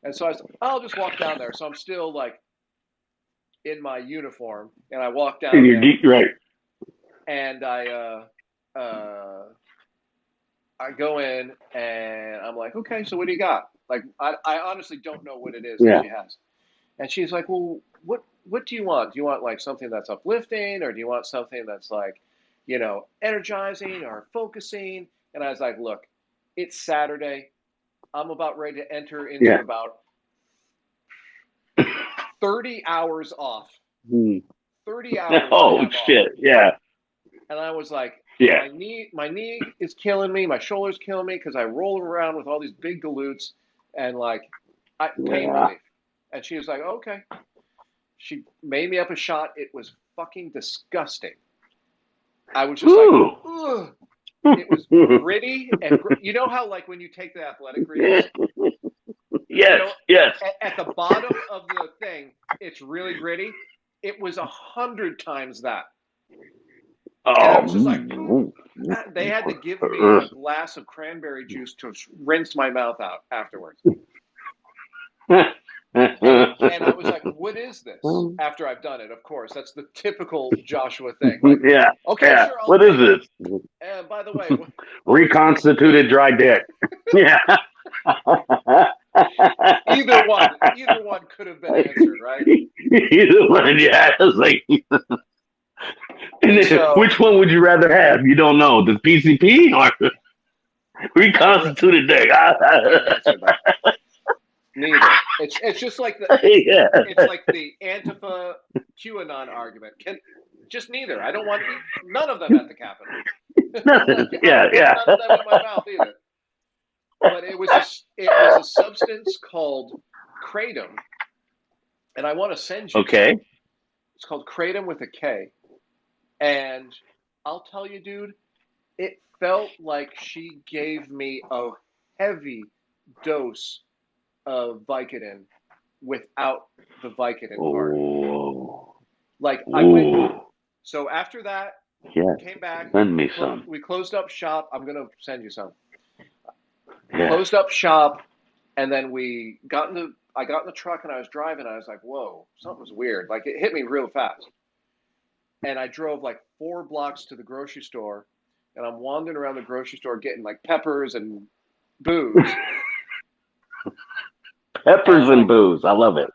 And so I was, I'll just walk down there. So I'm still like in my uniform, and I walk And down you're there, deep. Right. and I go in, and I'm like, okay, so what do you got? Like, I honestly don't know what it is that Yeah. she has. And she's like, well, what do you want? Do you want like something that's uplifting, or do you want something that's like, energizing or focusing? And I was like, look, it's Saturday. I'm about ready to enter into Yeah. about 30 hours off. Mm. 30 hours I Oh have off. shit. Yeah. And I was like, Yeah. my knee is killing me. My shoulder's killing me because I roll around with all these big galoots and like pain Yeah. relief. And she was like, okay. She made me up a shot. It was fucking disgusting. I was just like, Ooh. ugh. It was gritty and you know how like when you take the athletic grease, Yes. Yes. at the bottom of the thing, it's really gritty. It was 100 times that. And I Oh. was just like, They had to give me a glass of cranberry juice to rinse my mouth out afterwards. And I was like, what is this? After I've done it, of course. That's the typical Joshua thing. Like, yeah. Okay, yeah. sure, I'll What is this? And by the way, Reconstituted dry dick. Yeah. Either one could have been answered, right? Either one, yeah. It's like, which one would you rather have? You don't know, the PCP or reconstituted dick? Neither. It's just like the it's like the Antifa QAnon argument. Just neither. I don't want none of them at the Capitol. Yeah. None of them in my mouth either. But it was a substance called kratom, and I want to send you. Okay. It's called kratom with a K, and I'll tell you, dude, it felt like she gave me a heavy dose of Vicodin without the Vicodin part. Like I went. So after that, came back. Send me some. We closed up shop. I'm gonna send you some. Yeah. Closed up shop, and then I got in the truck and I was driving. I was like, whoa, something's weird. Like it hit me real fast. And I drove like 4 blocks to the grocery store, and I'm wandering around the grocery store getting like peppers and booze. Peppers and booze. I love it.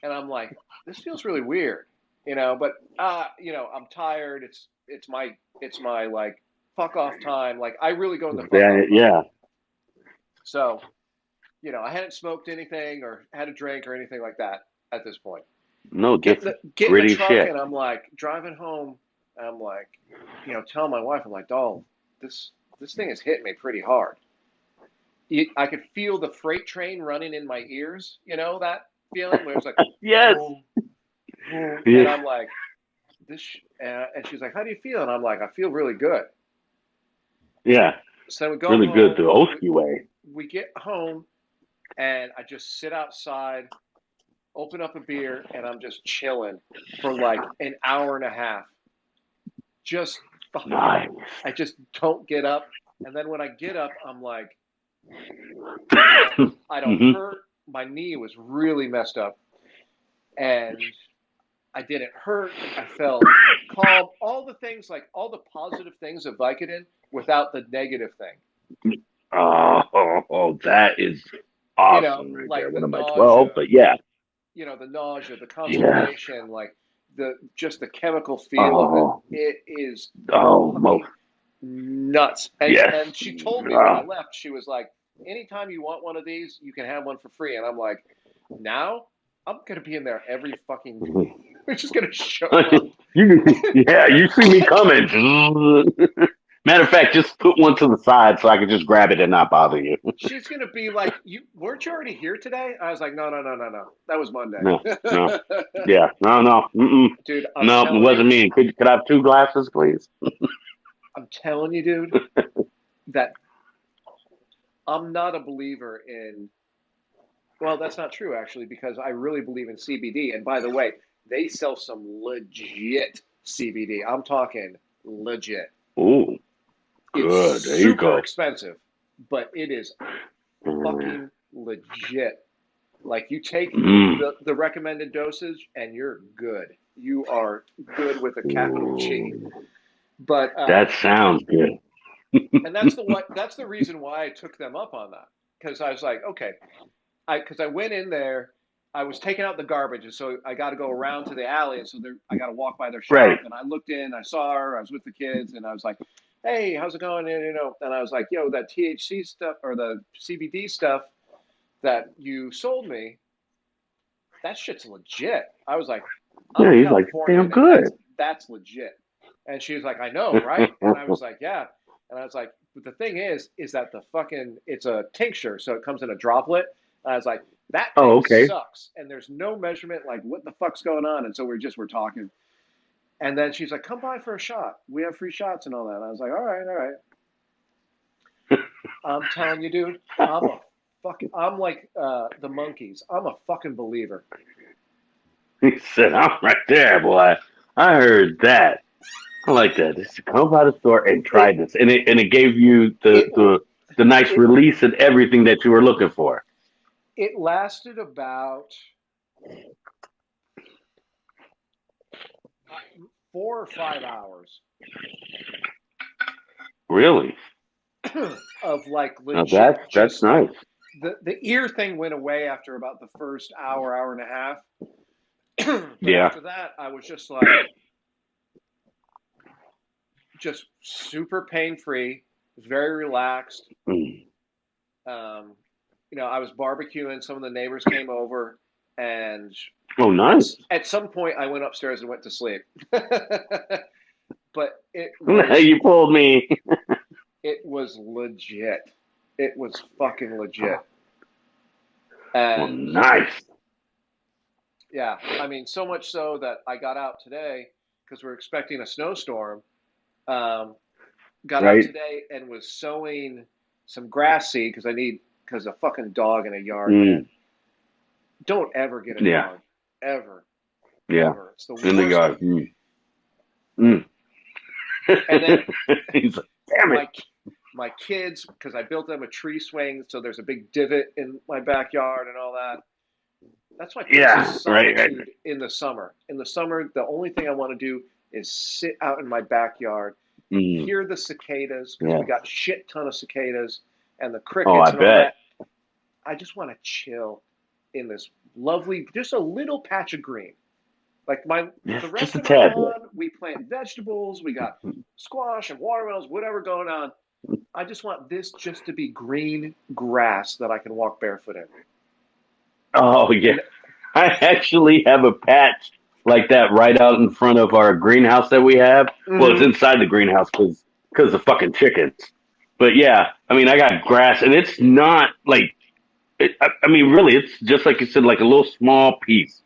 And I'm like, this feels really weird, but I'm tired. It's my like fuck off time. Like I really go in the fuck off time. Yeah. So, I hadn't smoked anything or had a drink or anything like that at this point. No, get in the truck shit. And I'm like driving home. And I'm like, telling my wife, I'm like, doll, this thing has hit me pretty hard. I could feel the freight train running in my ears. That feeling where it's like, yes. And I'm like, and she's like, how do you feel? And I'm like, I feel really good. Yeah. So we go really home, good the Oski way. We get home, and I just sit outside, open up a beer, and I'm just chilling for like an hour and a half. Just fucking. Nice. I just don't get up, and then when I get up, I'm like, I don't hurt. My knee was really messed up, and I didn't hurt. I felt calm. All the things, like all the positive things of Vicodin without the negative thing. Oh, that is awesome right like there. The One of my nausea, 12, but yeah. The nausea, the constipation, like just the chemical feel of it. It is nuts. And she told me when I left, she was like, anytime you want one of these, you can have one for free. And I'm like, now I'm going to be in there every fucking day. We're just going to show up. You see me coming. Matter of fact, just put one to the side so I can just grab it and not bother you. She's going to be like, weren't you already here today? I was like, no. That was Monday. No. Yeah. No. Mm-mm. Dude, no, it wasn't me. Could I have 2 glasses, please? I'm telling you, dude, that I'm not a believer in, well, that's not true, actually, because I really believe in CBD. And by the way, they sell some legit CBD. I'm talking legit. Ooh. Good. It's there you go. super expensive, but it is fucking legit. Like you take the recommended dosage and you're good. You are good with a capital G. But that sounds good. And that's the reason why I took them up on that, because I was like, okay, because I went in there. I was taking out the garbage, and so I got to go around to the alley, and so I got to walk by their shop. Right. And I looked in, I saw her, I was with the kids, and I was like, hey, how's it going? And I was like, yo, that THC stuff or the CBD stuff that you sold me, that shit's legit. I was like, yeah, he's like, damn good. That's legit. And she was like, I know, right? And I was like, yeah. And I was like, but the thing is that it's a tincture, so it comes in a droplet. And I was like, that thing sucks. And there's no measurement, like what the fuck's going on? And so we're talking. And then she's like, come by for a shot. We have free shots and all that. And I was like, all right. I'm telling you, dude, I'm like the monkeys. I'm a fucking believer. He said, I'm right there, boy. I heard that. I like that. Just come by the store and try It this, and it gave you it the nice it release and everything that you were looking for. it lasted about 4 or 5 hours Really? of like Now legit, that's just like nice. the ear thing went away after about the first hour and a half. But Yeah. after that, I was just like, just super pain free, was very relaxed. Mm. I was barbecuing. Some of the neighbors came over, and Oh, nice. at some point, I went upstairs and went to sleep. But it was You pulled me. it was legit. It was fucking legit. Well, And nice. yeah, I mean, so much so that I got out today because we're expecting a snowstorm. Um, got out Right. today and was sowing some grass seed because a fucking dog in a yard, man. Mm. Don't ever get a Yeah. dog, ever, Yeah. ever. It's the In the worst yard. thing. Mm. Mm. And then He's like, damn it. my my kids, because I built them a tree swing, so there's a big divot in my backyard and all that. That's my place of Yeah. Right. Right. solitude in the summer. In the summer, the only thing I want to do is sit out in my backyard, Mm. hear the cicadas, because Yeah. we got shit ton of cicadas and the Oh, crickets I and all bet. that. I just want to chill in this lovely, just a little patch of green. Like the Just rest a of my tad bit. lawn, we plant vegetables, we got squash and watermelons, whatever going on. I just want this just to be green grass that I can walk barefoot in. Oh, yeah. And I actually have a patch like that right out in front of our greenhouse that we have. Well, it's mm-hmm. inside the greenhouse because of fucking chickens. But yeah, I mean, I got grass, and it's not like I mean, really, it's just like you said, like a little small piece.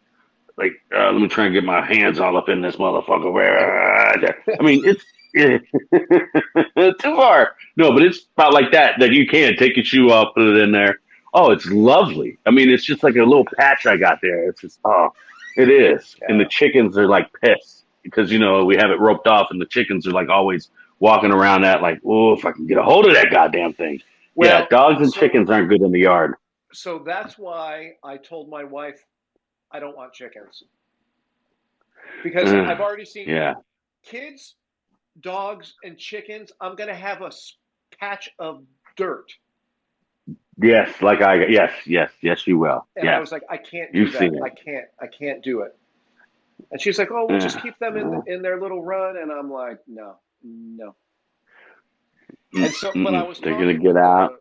Like, let me try and get my hands all up in this motherfucker. I mean, it's too far. No, but it's about like that you can take your shoe off, put it in there. Oh, it's lovely. I mean, it's just like a little patch I got there. It's just, it is. And the Yeah. chickens are like pissed because, we have it roped off and the chickens are like always walking around that like, oh, if I can get a hold of that goddamn thing. Yeah, Well, dogs and so chickens aren't good in the yard. so that's why I told my wife I don't want chickens because I've Uh, already seen yeah. kids, dogs, and chickens. I'm gonna have a patch of dirt. Yes, yes, you will. And I Yes, was like, I can't do you've that. seen it. I can't do it. And she's like, oh, we'll just keep them in their little run. And I'm like, no, no. And so, but They're gonna get out.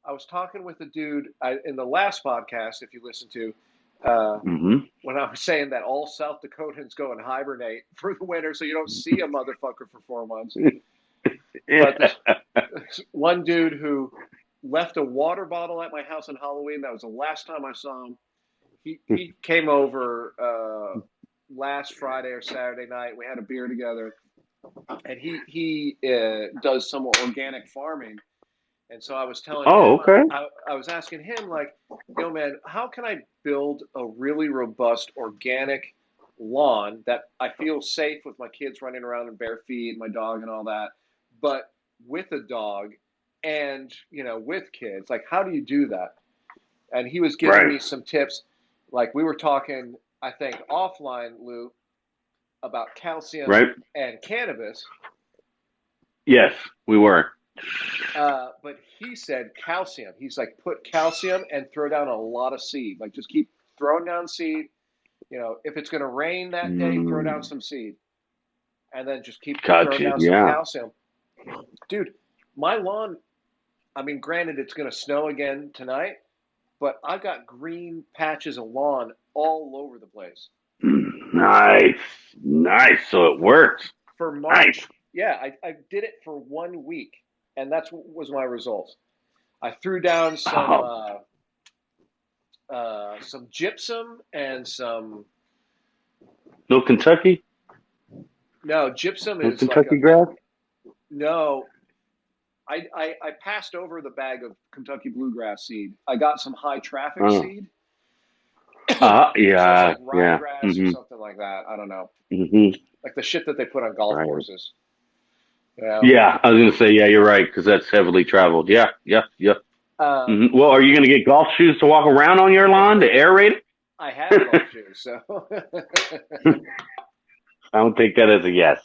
I was talking with the dude in the last podcast, if you listen to, uh, Hmm. when I was saying that all South Dakotans go and hibernate for the winter, so you don't see a motherfucker for 4 months. But Yeah. this one dude who left a water bottle at my house on Halloween. That was the last time I saw him. He came over last Friday or Saturday night. We had a beer together, and he does some organic farming. And so I was telling Oh, him, okay. I was asking him like, yo man, how can I build a really robust organic lawn that I feel safe with my kids running around in bare feet, my dog and all that, but with a dog and with kids, like how do you do that? And he was giving Right. me some tips. Like we were talking, I think offline, Lou, about calcium Right. and cannabis. Yes, we were. But he said calcium. He's like, put calcium and throw down a lot of seed. Like, just keep throwing down seed. If it's going to rain that day, throw down Mm, some seed. And then just keep throwing gotcha. down some Yeah. calcium. Dude, my lawn, I mean, granted, it's going to snow again tonight, but I've got green patches of lawn all over the place. Nice. Nice. So it works. For Nice. March, yeah, I did it for 1 week, and that's what was my results. I threw down Oh, some gypsum and some. no Kentucky? No, gypsum No is like a Kentucky grass? no. I passed over the bag of Kentucky bluegrass seed. I got some high traffic Oh. seed, so it's Yeah. like Yeah. ryegrass or Hmm. something like that. I don't know. Hmm. like the shit that they put on golf Right. courses. You know? Yeah, I was gonna say, yeah, you're right, because that's heavily traveled. Yeah, yeah, yeah. Well, are you gonna get golf shoes to walk around on your lawn to aerate I have golf it? shoes, so I don't take that as a yes.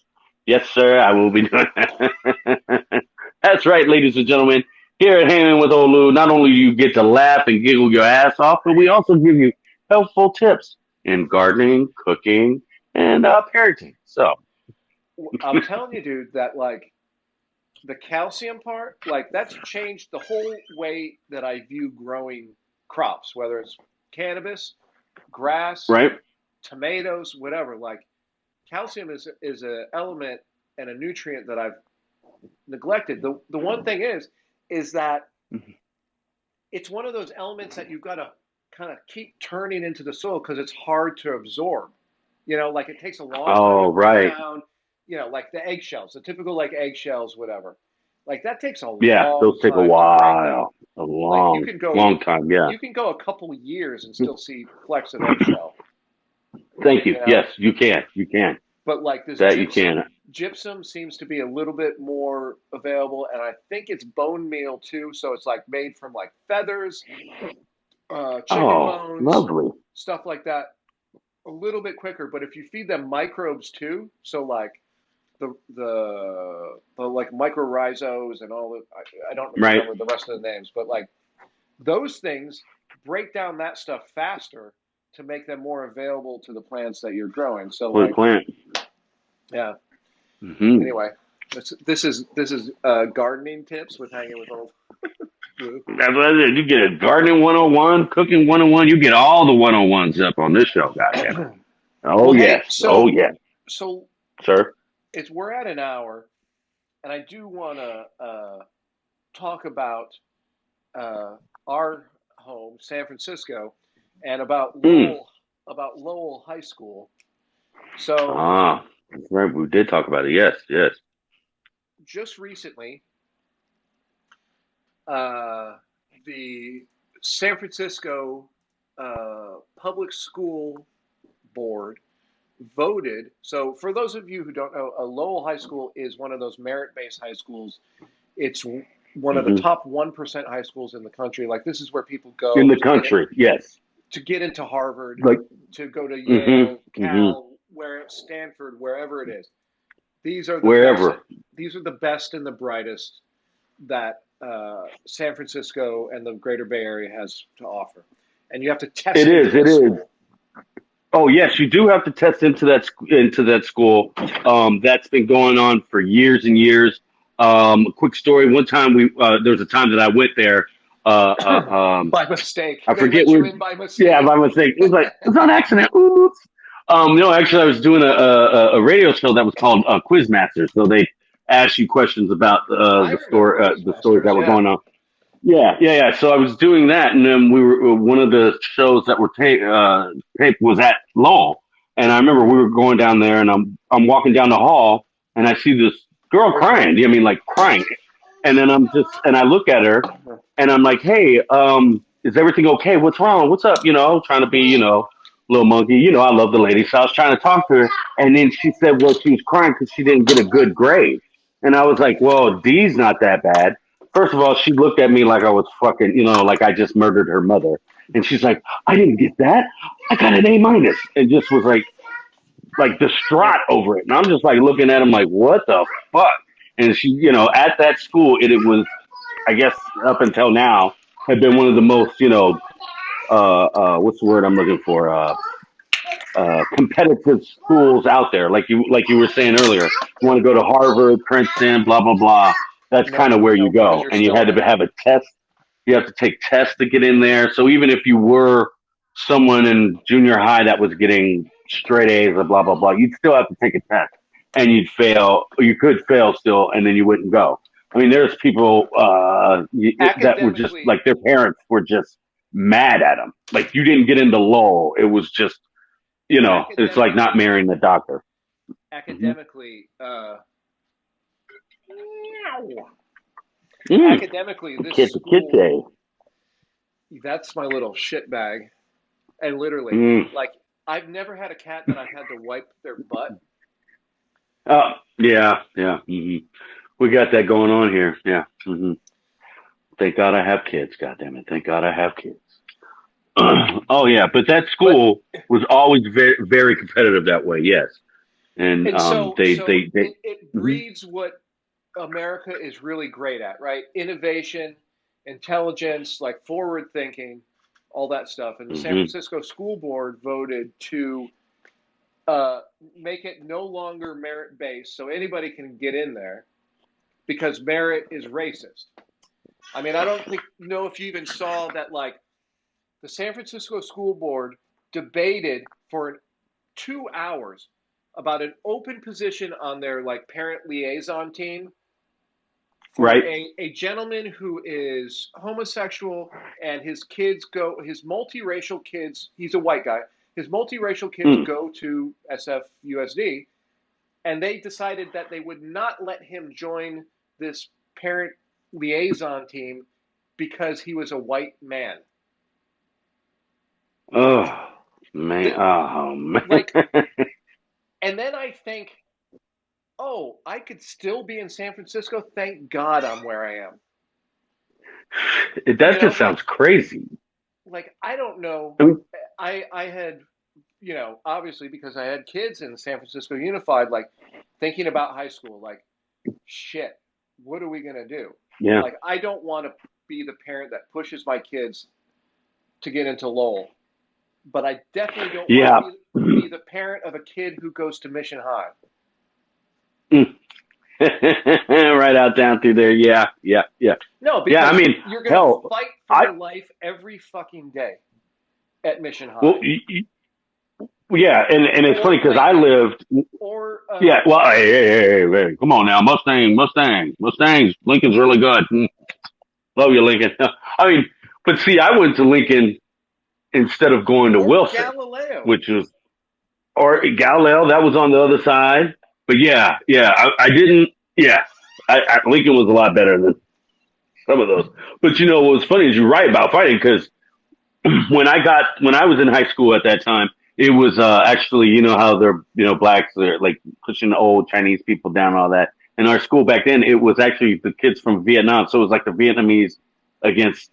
Yes, sir, I will be doing that. That's right, ladies and gentlemen. Here at Hanging with Old Lew, not only do you get to laugh and giggle your ass off, but we also give you helpful tips in gardening, cooking, and parenting. So, I'm telling you, dude, that like the calcium part, like that's changed the whole way that I view growing crops, whether it's cannabis, grass, right? tomatoes, whatever. Like calcium is a element and a nutrient that I've neglected. The one thing is that it's one of those elements that you've got to kind of keep turning into the soil because it's hard to absorb. You know, like it takes a long time to Oh, break right. down. You know, like the eggshells, the typical like eggshells, whatever. Like that takes a Yeah, long those take a time to break down. while. A Like long time. Yeah. you can go a couple years and still see flecks of eggshell. Thank you. You know, Yes, you can. You can. but like this That you can. gypsum seems to be a little bit more available, and I think it's bone meal too. So it's like made from like feathers, chicken Oh, bones, lovely. stuff like that. A little bit quicker, but if you feed them microbes too, so like the like mycorrhizos and all the I don't Right. remember the rest of the names, but like those things break down that stuff faster to make them more available to the plants that you're growing. So For the like plant. yeah. Mm-hmm. Anyway, this is gardening tips with hanging with old Lou. That's what I said. You get a gardening 101, cooking 101. You get all the 101s up on this show, goddammit. Oh, Well, hey, yes. Oh, so yes. so Sir. it's we're at an hour, and I do want to talk about uh, our home, San Francisco, and Mm. About Lowell High School. So Ah, that's right. We did talk about it. Yes, yes. just recently, uh, the San Francisco Public School Board voted. So for those of you who don't know, a Lowell High School is one of those merit-based high schools. It's one of the Hmm. top 1% high schools in the country. Like this is where people In go the country, yes. to get into Harvard, Like, to go to hmm Yale, hmm Cal, where Stanford, wherever it is. These are the best. Wherever. These are the best and the brightest that San Francisco and the Greater Bay Area has to offer, and you have to test It into is. It this is. school. Oh yes, you do have to test into that school. That's been going on for years and years. Quick story. One time there was a time that I went there. Uh, uh, um, By mistake, I they forget. let you in by Yeah, mistake. by mistake. It was like it's on accident. Oops. No, actually, I was doing a radio show that was called Quizmaster. So they asked you questions about I remember the stories Quizmasters. that were Yeah. going on. Yeah, yeah, yeah. So I was doing that, and then we were one of the shows that were taped was at Lowell, and I remember we were going down there, and I'm walking down the hall, and I see this girl crying. I mean, like crying, and then I look at her, and I'm like, hey, is everything okay? What's wrong? What's up? You know, trying to be, little monkey. You know, I love the lady, so I was trying to talk to her, and then she said, well, she was crying because she didn't get a good grade, and I was like, well, D's not that bad. First of all, she looked at me like I was fucking, like I just murdered her mother. And she's like, I didn't get that. I got an A minus, and just was like distraught over it. And I'm just like looking at him like, what the fuck? And she, at that school, it was, I guess, up until now, had been one of the most, what's the word I'm looking for? Competitive schools out there. Like you were saying earlier, you want to go to Harvard, Princeton, blah blah blah. That's kind of where you Nope, because go, you're and you still had in to it. have a test. You have to take tests to get in there. So even if you were someone in junior high that was getting straight A's or blah blah blah, you'd still have to take a test, and you'd fail. Or you could fail still, and then you wouldn't go. I mean, there's people that were just Academically, like their parents were just mad at them. Like you didn't get into Lowell. It was just it's like not academically, marrying the doctor. Hmm. academically, Mm. academically, this Kitty school, kitty. that's my little shit bag. And literally, Mm. like, I've never had a cat that I've had to wipe their butt. Yeah, yeah. We got that going on here. Yeah. Thank God I have kids. God damn it. Thank God I have kids. Oh yeah, but that But school was always very, very competitive that way. Yes, and and they. it Mhm. breeds what America is really great at, right? Innovation, intelligence, like forward thinking, all that stuff. And the San Mhm. Francisco School Board voted to uh, make it no longer merit based, so anybody can get in there because merit is racist. I mean, I don't know if you even saw that. Like the San Francisco School Board debated for 2 hours about an open position on their like parent liaison team for Right. a gentleman who is homosexual and his multiracial kids, he's a white guy, his multiracial kids Mm. go to SFUSD, and they decided that they would not let him join this parent liaison team because he was a white man. Oh man. The, Oh man. like, and then I think, oh, I could still be in San Francisco. Thank God I'm where I am. You That know, just sounds crazy. I don't know. I mean, I had, obviously because I had kids in San Francisco Unified, like thinking about high school, like shit, what are we gonna do? yeah. Like I don't want to be the parent that pushes my kids to get into Lowell, but I definitely don't want to Yeah. be the parent of a kid who goes to Mission High. Right out down through there. Yeah. Yeah. Yeah. No, Yeah. I because mean, you're gonna hell, fight for I your life every fucking day at Mission well, High yeah, and it's funny or because I Lincoln lived. or Yeah. Well, hey, come on now, Mustangs. Lincoln's really good. Love you, Lincoln. I mean, but see, I went to Lincoln instead of going to Wilson, Galileo. which was or Galileo. That was on the other side. But yeah, yeah, I didn't. Yeah, Lincoln was a lot better than some of those. But you know what was funny is you're right about fighting because when I was in high school at that time, it was actually you know how they're blacks are like pushing the old Chinese people down and all that. In our school back then, it was actually the kids from Vietnam, so it was like the Vietnamese against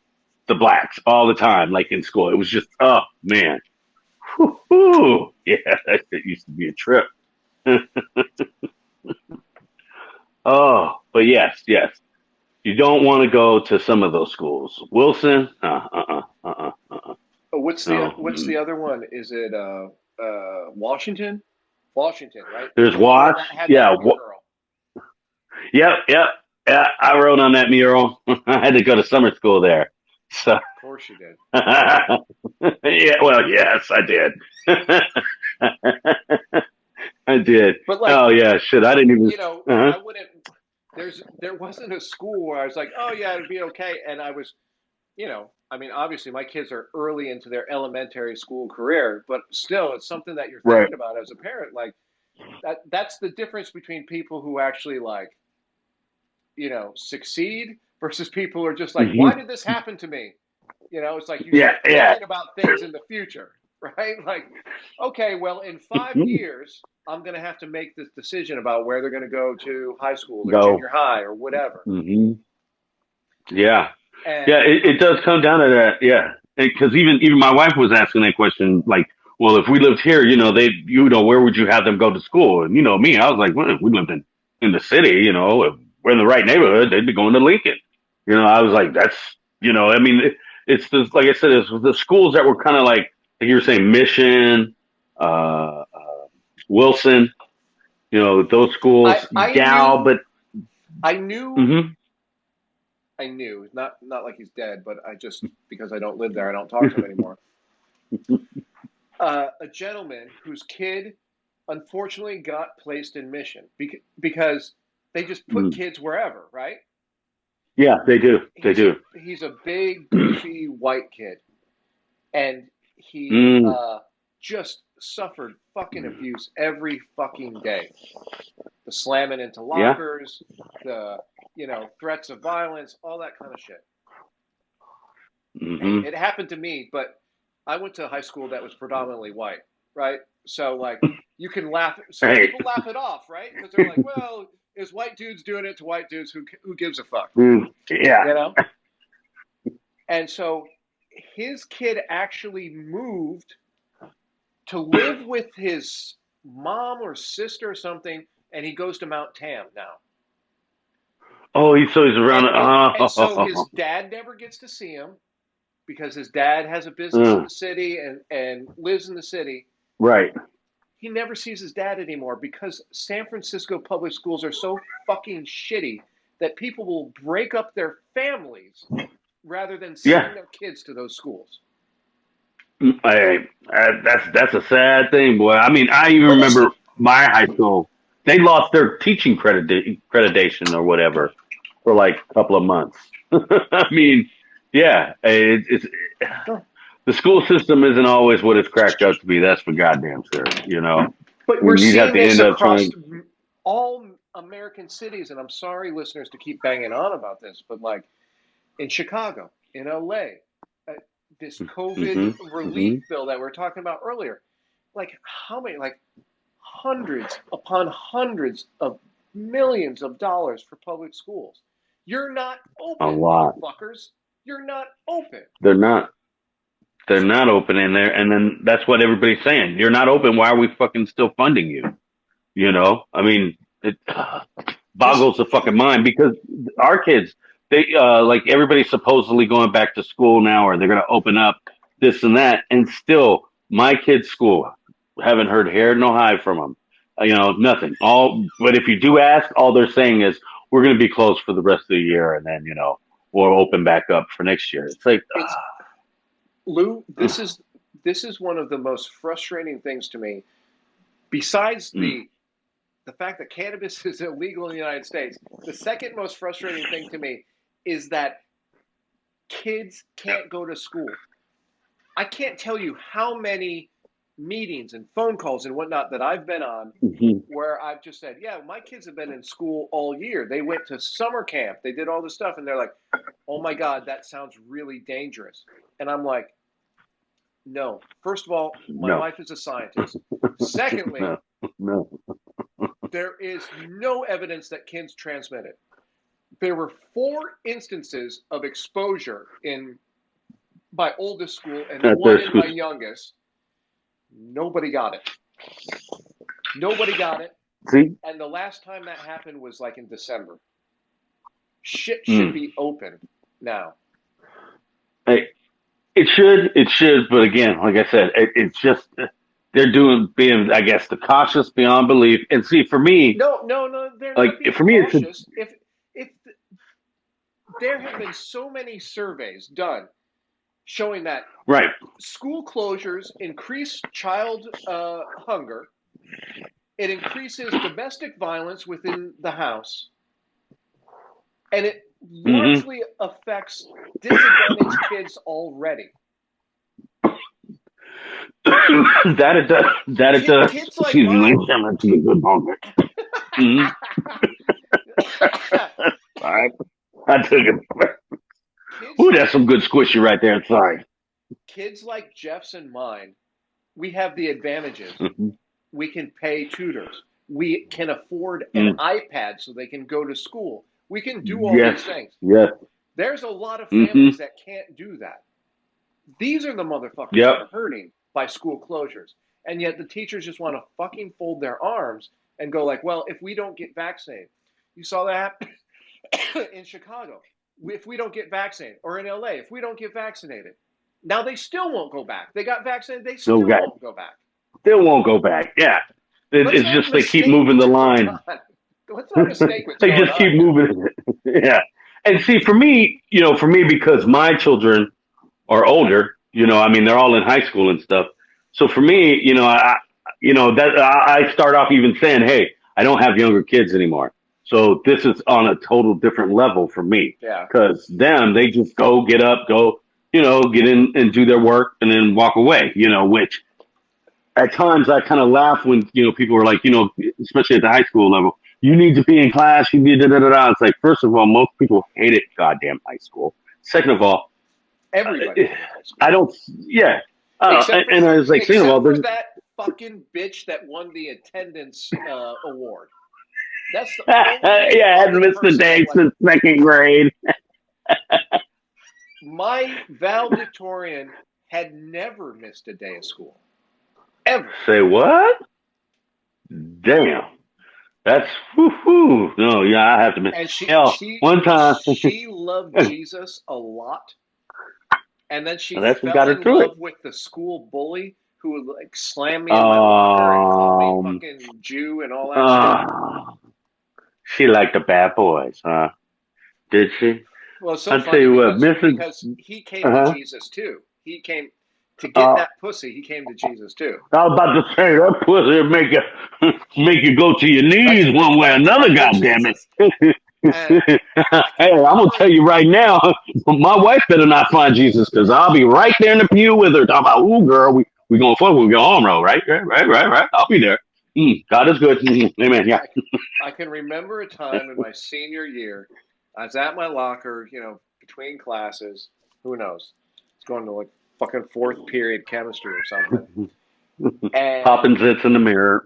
the blacks all the time, like in school. It was just oh man, whew, yeah, that used to be a trip. Oh, but yes, yes, you don't want to go to some of those schools. Wilson, Oh, no. what's the other one? Is it Washington? Washington, right? There's The one Watts, that had that yeah. mural. Yep, yep. Yeah, I wrote on that mural. I had to go to summer school there. So, Of course you did. yeah, well, yes, I did. I did. But like, Oh, yeah, shit. I didn't even. Uh-huh. I wouldn't. There wasn't a school where I was like, oh yeah, it'd be okay. And I was, I mean, obviously my kids are early into their elementary school career, but still, it's something that you're Right. thinking about as a parent. Like that's the difference between people who actually like, succeed versus people who are just like, why Hmm. did this happen to me? It's like you Yeah, start yeah. thinking about things in the future, right? Like, okay, well, in 5 years, I'm going to have to make this decision about where they're going to go to high school or Go. junior high or whatever. Yeah. Yeah, And it does come down to that. Yeah. Because even my wife was asking that question, like, well, if we lived here, where would you have them go to school? And me, I was like, well, if we lived in the city, if we're in the right neighborhood, they'd be going to Lincoln. I was like, that's, I mean, it's the, like I said, it's the schools that were kind of like you were saying, Mission, Wilson, those I, schools, I Gal, knew, but, I knew, hmm I knew, not like he's dead, but I just, because I don't live there, I don't talk to him anymore. A gentleman whose kid unfortunately got placed in Mission because they just put kids wherever, right? yeah, they do. They He's a do. he's a big goofy white kid, and he Mm. just suffered fucking abuse every fucking day. The slamming into Yeah. lockers, the threats of violence, all that kind of shit. Hey, Hmm. it happened to me, but I went to a high school that was predominantly white, right? So like you can laugh. So people laugh it off, right? Because they're like, well, it's white dudes doing it to white dudes. Who gives a fuck? Yeah. You know? And so his kid actually moved to live with his mom or sister or something, and he goes to Mount Tam now. Oh, so he's around. And so his dad never gets to see him because his dad has a business in the city and lives in the city. Right. He never sees his dad anymore because San Francisco public schools are so fucking shitty that people will break up their families rather than send their kids to those schools. Hey, that's a sad thing, boy. I mean, I even remember my high school. They lost their teaching accreditation or whatever for like a couple of months. I mean, yeah, it's the school system isn't always what it's cracked up to be. That's for goddamn sure, you know. But we're seeing this across all American cities, and I'm sorry, listeners, to keep banging on about this, but like in Chicago, in LA, this COVID relief bill that we were talking about earlier, like how many, like hundreds upon hundreds of millions of dollars for public schools. You're not open, motherfuckers. You're not open. They're not. They're not open in there, and then that's what everybody's saying. You're not open. Why are we fucking still funding you? You know, I mean, it boggles the fucking mind because our kids, they like everybody's supposedly going back to school now, or they're going to open up this and that, and still, my kids' school haven't heard hair no hide from them. You know, nothing. But if you do ask, all they're saying is we're going to be closed for the rest of the year, and then we'll open back up for next year. It's like. Lou, this is one of the most frustrating things to me. Besides the fact that cannabis is illegal in the United States, the second most frustrating thing to me is that kids can't go to school. I can't tell you how many meetings and phone calls and whatnot that I've been on where I've just said, yeah, my kids have been in school all year. They went to summer camp. They did all this stuff. And they're like, oh, my God, that sounds really dangerous. And I'm like, no. First of all, my wife is a scientist. Secondly, there is no evidence that kids transmit it. There were 4 instances of exposure in my oldest school and 1 in my youngest. Nobody got it. Nobody got it. See? And the last time that happened was like in December. Shit should be open now. Hey. It should, but again, like I said, it's just they're being, I guess, the cautious beyond belief. And see, for me, no, they're like not being for me, cautious. If there have been so many surveys done showing that school closures increase child hunger, it increases domestic violence within the house, and it largely affects disadvantaged kids already. That it does. Excuse me, that's a good moment. Sorry, I took it. Ooh, that's some good squishy right there. Sorry. Kids like Jeff's and mine, we have the advantages. We can pay tutors. We can afford an iPad so they can go to school. We can do all these things. Yes. There's a lot of families that can't do that. These are the motherfuckers that are hurting by school closures. And yet the teachers just want to fucking fold their arms and go like, well, if we don't get vaccinated. You saw that in Chicago. If we don't get vaccinated. Or in LA, if we don't get vaccinated. Now they still won't go back. They got vaccinated. They still won't go back. Still won't go back. Yeah. It's just they keep moving the line. What's our mistake? They just keep moving it. Yeah. And see, for me, because my children are older, I mean, they're all in high school and stuff. So for me, I start off even saying, hey, I don't have younger kids anymore. So this is on a total different level for me. Yeah. Because they just get up, get in and do their work and then walk away, which at times I kind of laugh when, people are like, especially at the high school level, you need to be in class. You need da-da-da-da. It's like, first of all, most people hate it, goddamn high school. Second of all, everybody. I don't, yeah. And I was like, except for that fucking bitch that won the attendance award. That's the only I hadn't missed a day since second grade. My valedictorian had never missed a day of school. Ever. Say what? Damn. That's whoo. No, yeah, I have to miss. And one time she loved Jesus a lot. And then she fell in love with the school bully who would like slam me in my locker and call me fucking Jew and all that shit. She liked the bad boys, huh? Did she? Well, it's so funny because he came to Jesus too. He came to get that pussy. He came to Jesus too. I was about to say that pussy make you go to your knees one way or another. Goddamn it! Hey, I'm gonna tell you right now, my wife better not find Jesus because I'll be right there in the pew with her talking about, "Ooh, girl, we gonna fuck, we go home, roll, right? I'll be there. God is good. Amen. Yeah. I can remember a time in my senior year. I was at my locker, between classes. Who knows? It's going to like fucking fourth period chemistry or something. And Popping zits in the mirror.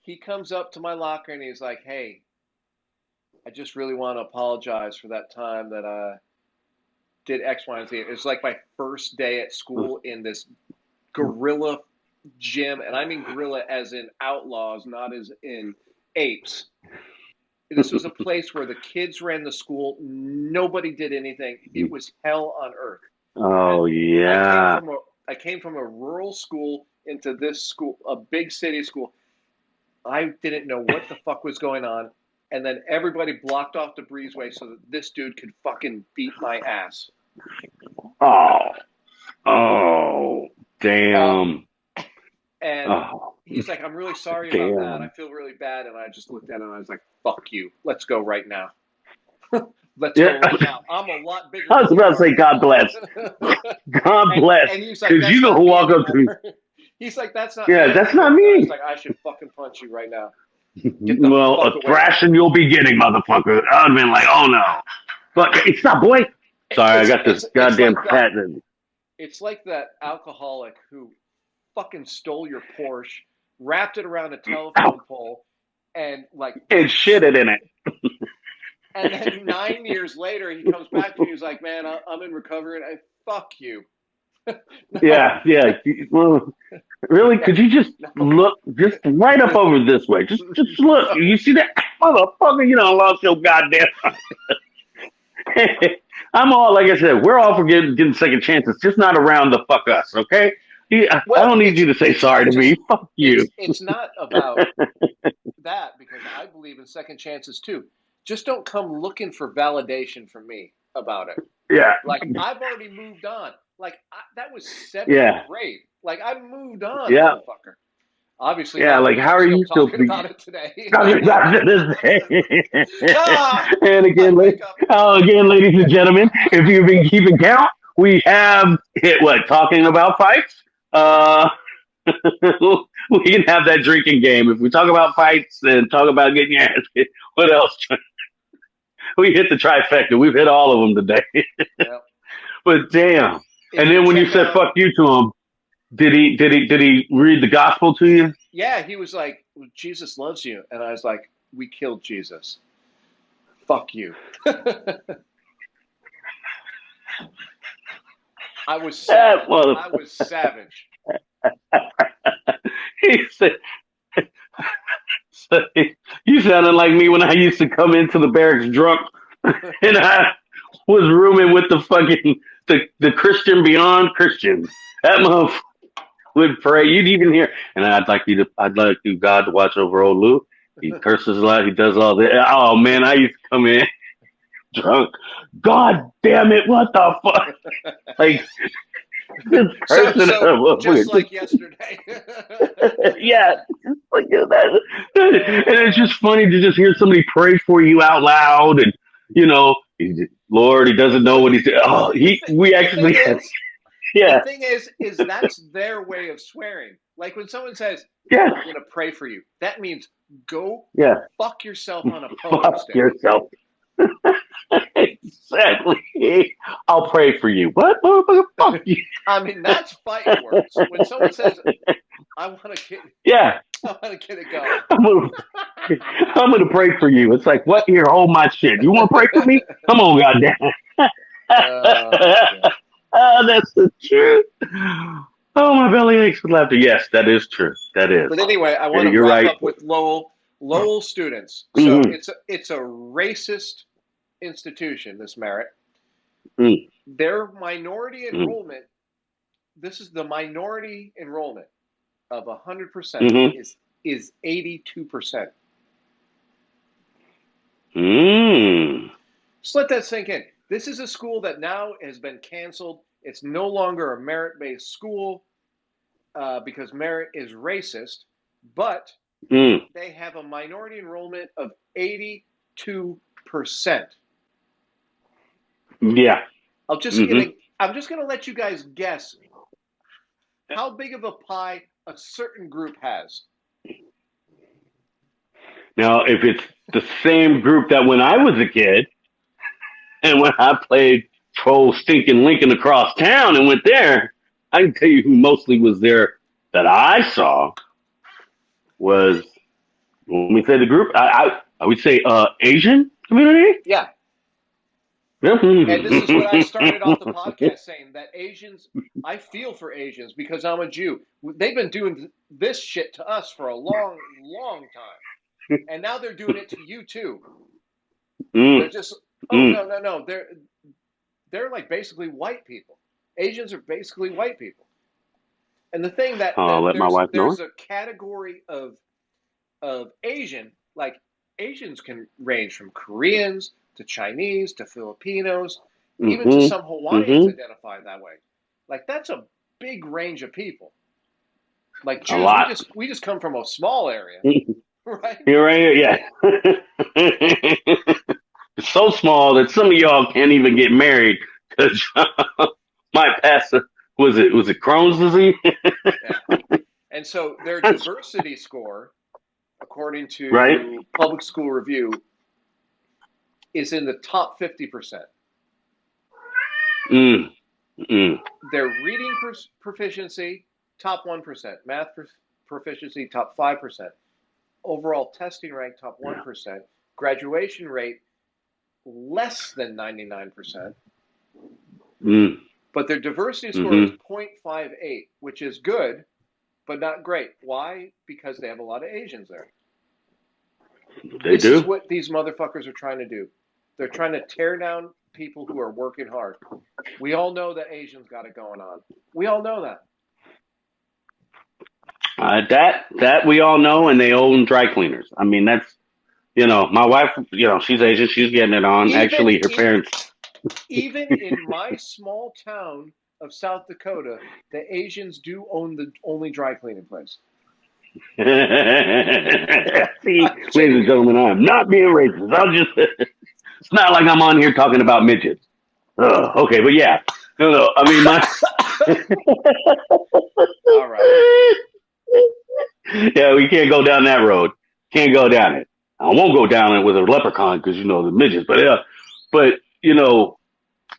He comes up to my locker and he's like, "Hey, I just really want to apologize for that time that I did X, Y, and Z." It was like my first day at school in this gorilla gym, and I mean gorilla as in outlaws, not as in apes. This was a place where the kids ran the school. Nobody did anything. It was hell on earth. Oh, yeah. I came from a rural school into this school, a big city school. I didn't know what the fuck was going on. And then everybody blocked off the breezeway so that this dude could fucking beat my ass. Oh, damn. And he's like, "I'm really sorry about that. I feel really bad." And I just looked at him and I was like, "Fuck you. Let's go right now." Let's go right now. I'm a lot bigger. I was about to say, God bless. God bless. And he's like, because you gonna walk up to me. He's like, "That's not me. That's not me." He's like, "I should fucking punch you right now." Well, a thrashing you'll be getting, motherfucker. I would have been like, "Oh no." But hey, stop, boy. Sorry, I got this goddamn cat. It's like that alcoholic who fucking stole your Porsche, wrapped it around a telephone pole, and shit it in it. And then 9 years later, he comes back to me. He's like, "Man, I'm in recovery." And fuck you. Yeah. Well, really? Could you just look just right up over this way? Just look. You see that motherfucker? You done lost your goddamn. I'm all, like I said, we're all for getting second chances, just not around the fuck us, okay? I don't need you to say sorry to me. Fuck you. It's not about that, because I believe in second chances too. Just don't come looking for validation from me about it. Yeah. Like, I've already moved on. Like, that was seventh grade. Like, I moved on, motherfucker. Obviously, like, how are you still talking about it today? And again, ladies and gentlemen, if you've been keeping count, we have hit talking about fights. We can have that drinking game. If we talk about fights and talk about getting your ass kicked, what else? We hit the trifecta. We've hit all of them today. Yep. But damn. And then when you said "fuck you" to him, did he read the gospel to you? Yeah, he was like, "Jesus loves you," and I was like, "We killed Jesus. Fuck you." I was savage. He said, "You sounded like me when I used to come into the barracks drunk, and I was rooming with the fucking the Christian beyond Christians. That motherfucker would pray. You'd even hear, and I'd like God to watch over Old Lew. He curses a lot. He does all that. Oh man, I used to come in drunk. God damn it! What the fuck? Like." Just like yesterday. Yeah, like that. And it's just funny to just hear somebody pray for you out loud, and Lord, he doesn't know what he's doing. Oh, we actually had. Yeah. The thing is that's their way of swearing. Like when someone says, "I'm going to pray for you," that means go fuck yourself on a pogo fuck stick. Yourself. Exactly. I'll pray for you. What? Motherfucker, fuck you. I mean, that's fighting words. When someone says, I want to get. Yeah. I want to get it going. I'm gonna pray for you. It's like, what? Here, hold my shit. You want to pray for me? Come on, goddamn. God. That's the truth. Oh, my belly aches with laughter. Yes, that is true. That is. But anyway, I want to You're wrap right. up with Lowell students. So Mm-hmm. it's a racist institution. This Merit. Mm-hmm. Their minority enrollment. This is the minority enrollment of 100% Mm-hmm. is 82%. Mm. Just let that sink in. This is a school that now has been canceled. It's no longer a merit-based school because merit is racist, but Mm. they have a minority enrollment of 82%. Yeah. I'm just gonna let you guys guess how big of a pie a certain group has. Now, if it's the same group that when I was a kid and when I played Troll Stinking Lincoln across town and went there, I can tell you who mostly was there that I saw was, when we say the group, I would say Asian community. Yeah. And this is what I started off the podcast saying, that Asians, I feel for Asians because I'm a Jew. They've been doing this shit to us for a long, long time. And now they're doing it to you too. They're just, no. They're like basically white people. Asians are basically white people. And the thing I'll let my wife know. there's a category of Asian, like Asians can range from Koreans to Chinese to Filipinos, even to some Hawaiians identify that way. Like that's a big range of people. Like A Jews, lot. we just come from a small area, right? You're right here, yeah. It's so small that some of y'all can't even get married because my pastor was it Crohn's disease? Yeah. And so their diversity score, according to Right. Public School Review, is in the top 50%. Their reading proficiency, top 1%. Math proficiency, top 5%. Overall testing rank, top 1%. Graduation rate, less than 99%. But their diversity score is 0.58, which is good, but not great. Why? Because they have a lot of Asians there. This is what these motherfuckers are trying to do. They're trying to tear down people who are working hard. We all know that Asians got it going on. We all know that. That we all know, and they own dry cleaners. I mean, that's, my wife, she's Asian. She's getting it on. Actually, her parents. Even in my small town of South Dakota, the Asians do own the only dry cleaning place. See, ladies and gentlemen, I'm not being racist. It's not like I'm on here talking about midgets. Okay, but yeah. No. I mean, All right. Yeah, we can't go down that road. Can't go down it. I won't go down it with a leprechaun because, the midgets. But,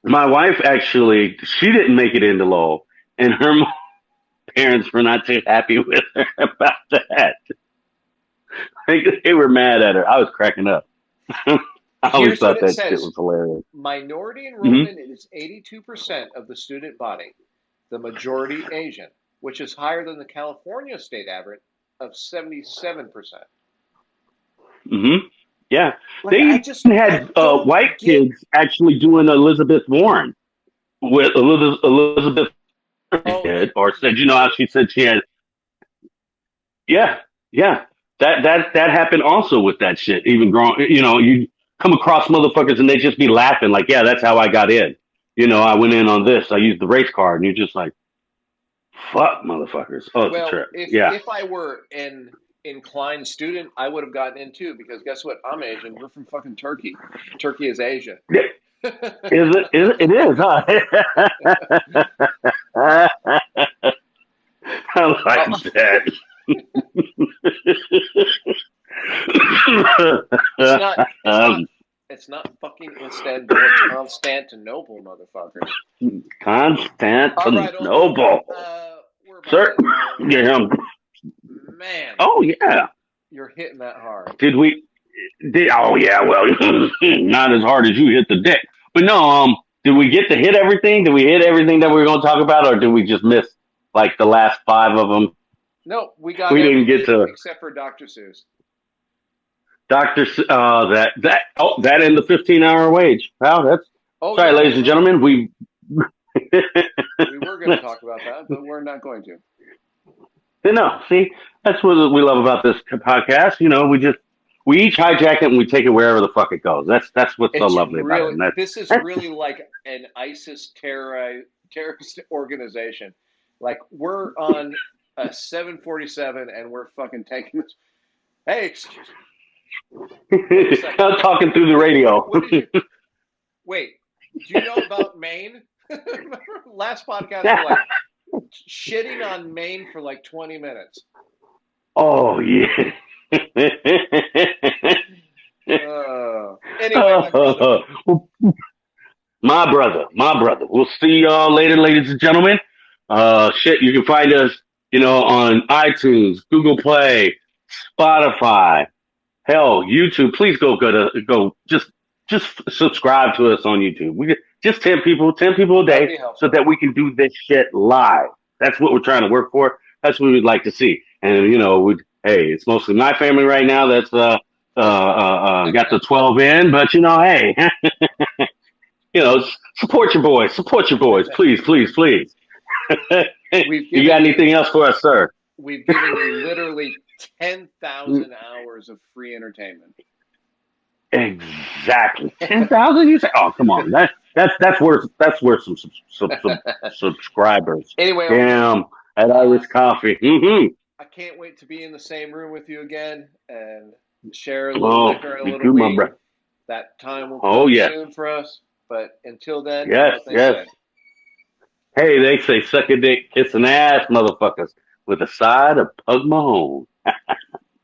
my wife actually, she didn't make it into Lowell, and her parents were not too happy with her about that. They were mad at her. I was cracking up. I always thought that shit was hilarious. Minority enrollment is 82% of the student body, the majority Asian, which is higher than the California state average of 77%. Yeah. They even had white kids actually doing Elizabeth Warren with Elizabeth did, or said, how she said she had. Yeah. That happened also with that shit. Even growing, you come across motherfuckers and they just be laughing like, yeah, that's how I got in. I went in on this. I used the race card, and you're just like, fuck, motherfuckers. Oh, it's a trip. If I were an inclined student, I would have gotten in too, because guess what? I'm Asian. We're from fucking Turkey. Turkey is Asia. Yeah. It is, huh? I like that. It's not fucking Istanbul. It's Constantinople, motherfuckers. Constantinople. We're Sir, get him. man. Oh yeah. You're hitting that hard. Oh yeah, well, not as hard as you hit the deck. But no, did we get to hit everything? Did we hit everything that we were going to talk about, or did we just miss like the last 5 of them? No, we got We everything didn't get to except for Dr. Seuss. that and the 15-hour wage. Wow, that's sorry, ladies and gentlemen. We were going to talk about that, but we're not going to. No, see, that's what we love about this podcast. You know, we each hijack it and we take it wherever the fuck it goes. That's what's so lovely about it. This is really like an ISIS terrorist organization. Like we're on a 747 and we're fucking taking this. Hey, excuse me. I'm talking through the radio. Wait, do you know about Maine? Remember last podcast we're like shitting on Maine for like 20 minutes. Oh yeah. Anyway, my brother. We'll see y'all later, ladies and gentlemen. You can find us, on iTunes, Google Play, Spotify, hell, YouTube. Please go just subscribe to us on YouTube. We just 10 people a day, so that we can do this shit live. That's what we're trying to work for. That's what we'd like to see. And hey, it's mostly my family right now that's got the 12 in, but hey, support your boys, please. You got anything else for us, sir? We've given you literally 10,000 hours of free entertainment. Exactly. 10,000? You say? Oh, come on. That's worth some subscribers. Anyway, damn, at Irish Coffee. Mm-hmm. I can't wait to be in the same room with you again and share a little liquor, a little weed. That time will come soon for us. But until then, yes. Hey, they say suck a dick, kiss an ass, motherfuckers, with a side of Pug Mahone.